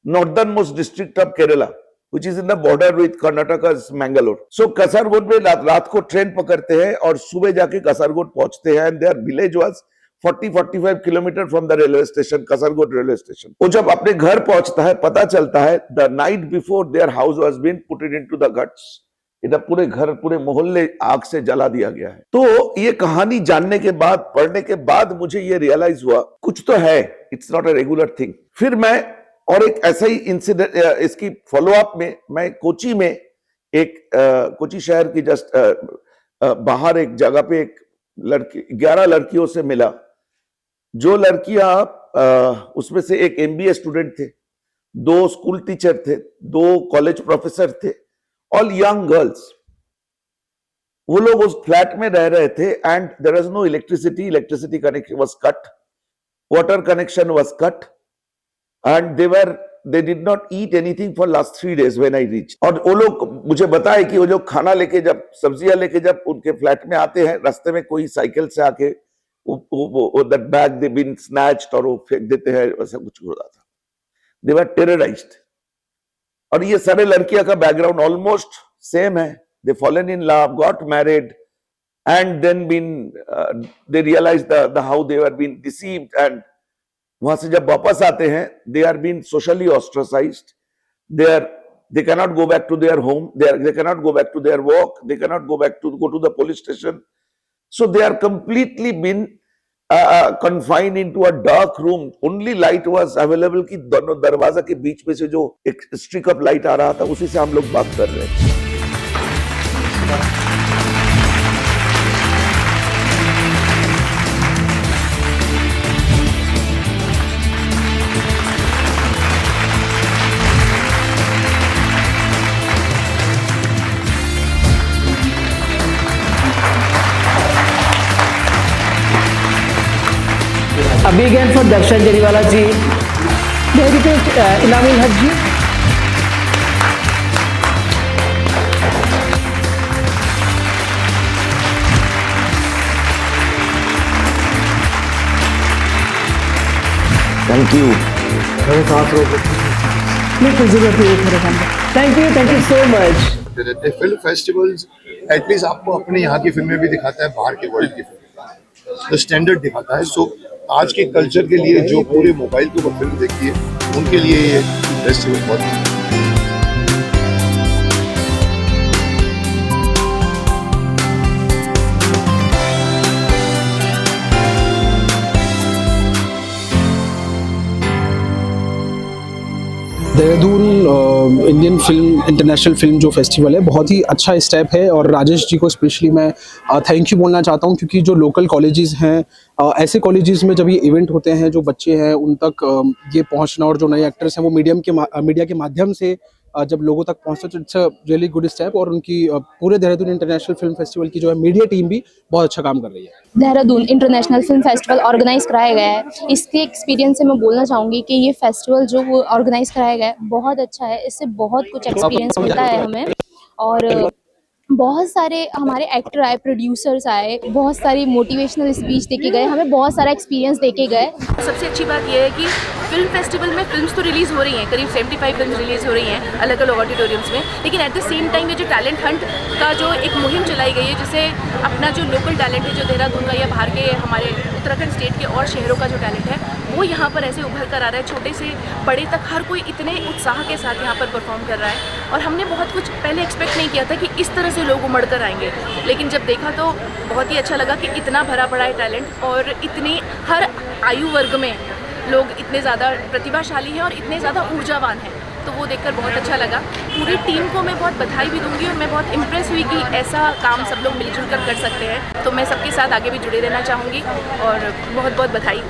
Speaker 27: northernmost district of Kerala which is in the border with Karnataka's Mangalore. So Kasaragod में रात को ट्रेन पकड़ते हैं और सुबह जाके कसरगोड पहुंचते हैं. And their village was 40-45 kilometre from the railway station, Kasaragod railway station. वो जब अपने घर पहुंचता है, पता चलता है the night before their house was been put into the guts. इधर पूरे घर, पूरे मोहल्ले आग से जला दिया गया है. तो ये कहानी जानने के बाद, पढ़ने के बाद मुझे ये रियलाइज हुआ कुछ तो है, it's not a regular thing. फिर मैं और एक ऐसा ही इंसिडेंट, इसकी फॉलोअप में मैं कोची में एक कोची शहर की जस्ट बाहर एक जगह पे एक लड़की 11 लड़कियों से मिला. जो लड़कियां उसमें से एक MBA स्टूडेंट थे, 2 स्कूल टीचर थे, 2 कॉलेज प्रोफेसर थे, ऑल यंग गर्ल्स. वो लोग उस फ्लैट में रह रहे थे and there was no electricity connection was cut, water connection was cut and they did not eat anything for last 3 days when I reached. और वो लोग मुझे बताए कि वो लोग खाना लेके, जब सब्जियां लेके जब उनके फ्लैट में आते हैं, रास्ते में कोई साइकिल से आके that bag they been snatched और वो फेंक देते हैं, वैसा कुछ हो रहा था. They were terrorized. और ये सारे लड़कियां का बैकग्राउंड ऑलमोस्ट सेम है. They fallen in love, got married and then they realized the how they were being deceived. And वहां से जब वापस आते हैं, they are being socially ostracized. They cannot go back to their home. They cannot go back to their work. They cannot go to the police station. So they are completely been confined into a dark room. Only light was available कि दोनों दरवाजा के बीच में से जो एक streak up light आ रहा था उसी से हम लोग बात कर रहे हैं।
Speaker 26: A big hand for Darshan Jariwala ji. May I request Inamul Haq ji?
Speaker 27: Thank you.
Speaker 26: Thank you so much.
Speaker 11: Film festivals at least आपको अपने यहाँ की फिल्में भी दिखाता है, बाहर के वर्ल्ड की फिल्म स्टैंडर्ड दिखाता है। सो आज के कल्चर के लिए जो पूरे मोबाइल के ऊपर फिल्म देखती है उनके लिए ये फेस्टिवल बहुत
Speaker 2: Dehradun Indian film international film जो फेस्टिवल है बहुत ही अच्छा स्टेप है और राजेश जी को स्पेशली मैं थैंक यू बोलना चाहता हूँ क्योंकि जो लोकल कॉलेजेस हैं ऐसे कॉलेजेस में जब ये इवेंट होते हैं जो बच्चे हैं उन तक ये पहुँचना और जो नए एक्टर्स हैं वो मीडिया के माध्यम से जब लोगों तक पहुँचते तो it's a really good step और उनकी पूरे देहरादून इंटरनेशनल फिल्म फेस्टिवल की जो है मीडिया टीम भी बहुत अच्छा काम कर रही है।
Speaker 3: Dehradun international film festival organise कराया गया है। इसके एक्सपीरियंस से मैं बोलना चाहूँगी कि ये फेस्टिवल जो ऑर्गेनाइज कराया गया है बहुत अच्छा है। इससे बहुत कुछ एक्सपीरियंस मिलता है हमें और बहुत सारे हमारे एक्टर आए, प्रोड्यूसर्स आए, बहुत सारी मोटिवेशनल स्पीच देके गए, हमें बहुत सारा एक्सपीरियंस देके गए।
Speaker 4: सबसे अच्छी बात यह है कि फिल्म फेस्टिवल में फिल्म्स तो रिलीज़ हो रही हैं, करीब 75 फिल्म रिलीज़ हो रही हैं अलग अलग ऑडिटोरियम्स में, लेकिन एट द सेम टाइम ये जो टैलेंट हंट का जो एक मुहिम चलाई गई है जिससे अपना जो लोकल टैलेंट है जो देहरादून का या बाहर के हमारे उत्तराखंड स्टेट के और शहरों का जो टैलेंट है वो यहाँ पर ऐसे उभर कर आ रहा है। छोटे से बड़े तक हर कोई इतने उत्साह के साथ यहाँ पर परफॉर्म कर रहा है और हमने बहुत कुछ पहले एक्सपेक्ट नहीं किया था कि इस तरह से लोग उमड़ कर आएंगे, लेकिन जब देखा तो बहुत ही अच्छा लगा कि इतना भरा पड़ा है टैलेंट और इतने हर आयु वर्ग में लोग इतने ज़्यादा प्रतिभाशाली हैं और इतने ज़्यादा ऊर्जावान हैं, तो वो देखकर बहुत अच्छा लगा। पूरी टीम को मैं बहुत बधाई भी दूंगी और मैं बहुत इम्प्रेस हुई कि ऐसा काम सब लोग मिलजुल कर सकते हैं, तो मैं सबके साथ आगे भी जुड़े रहना चाहूँगी और बहुत बहुत बधाई।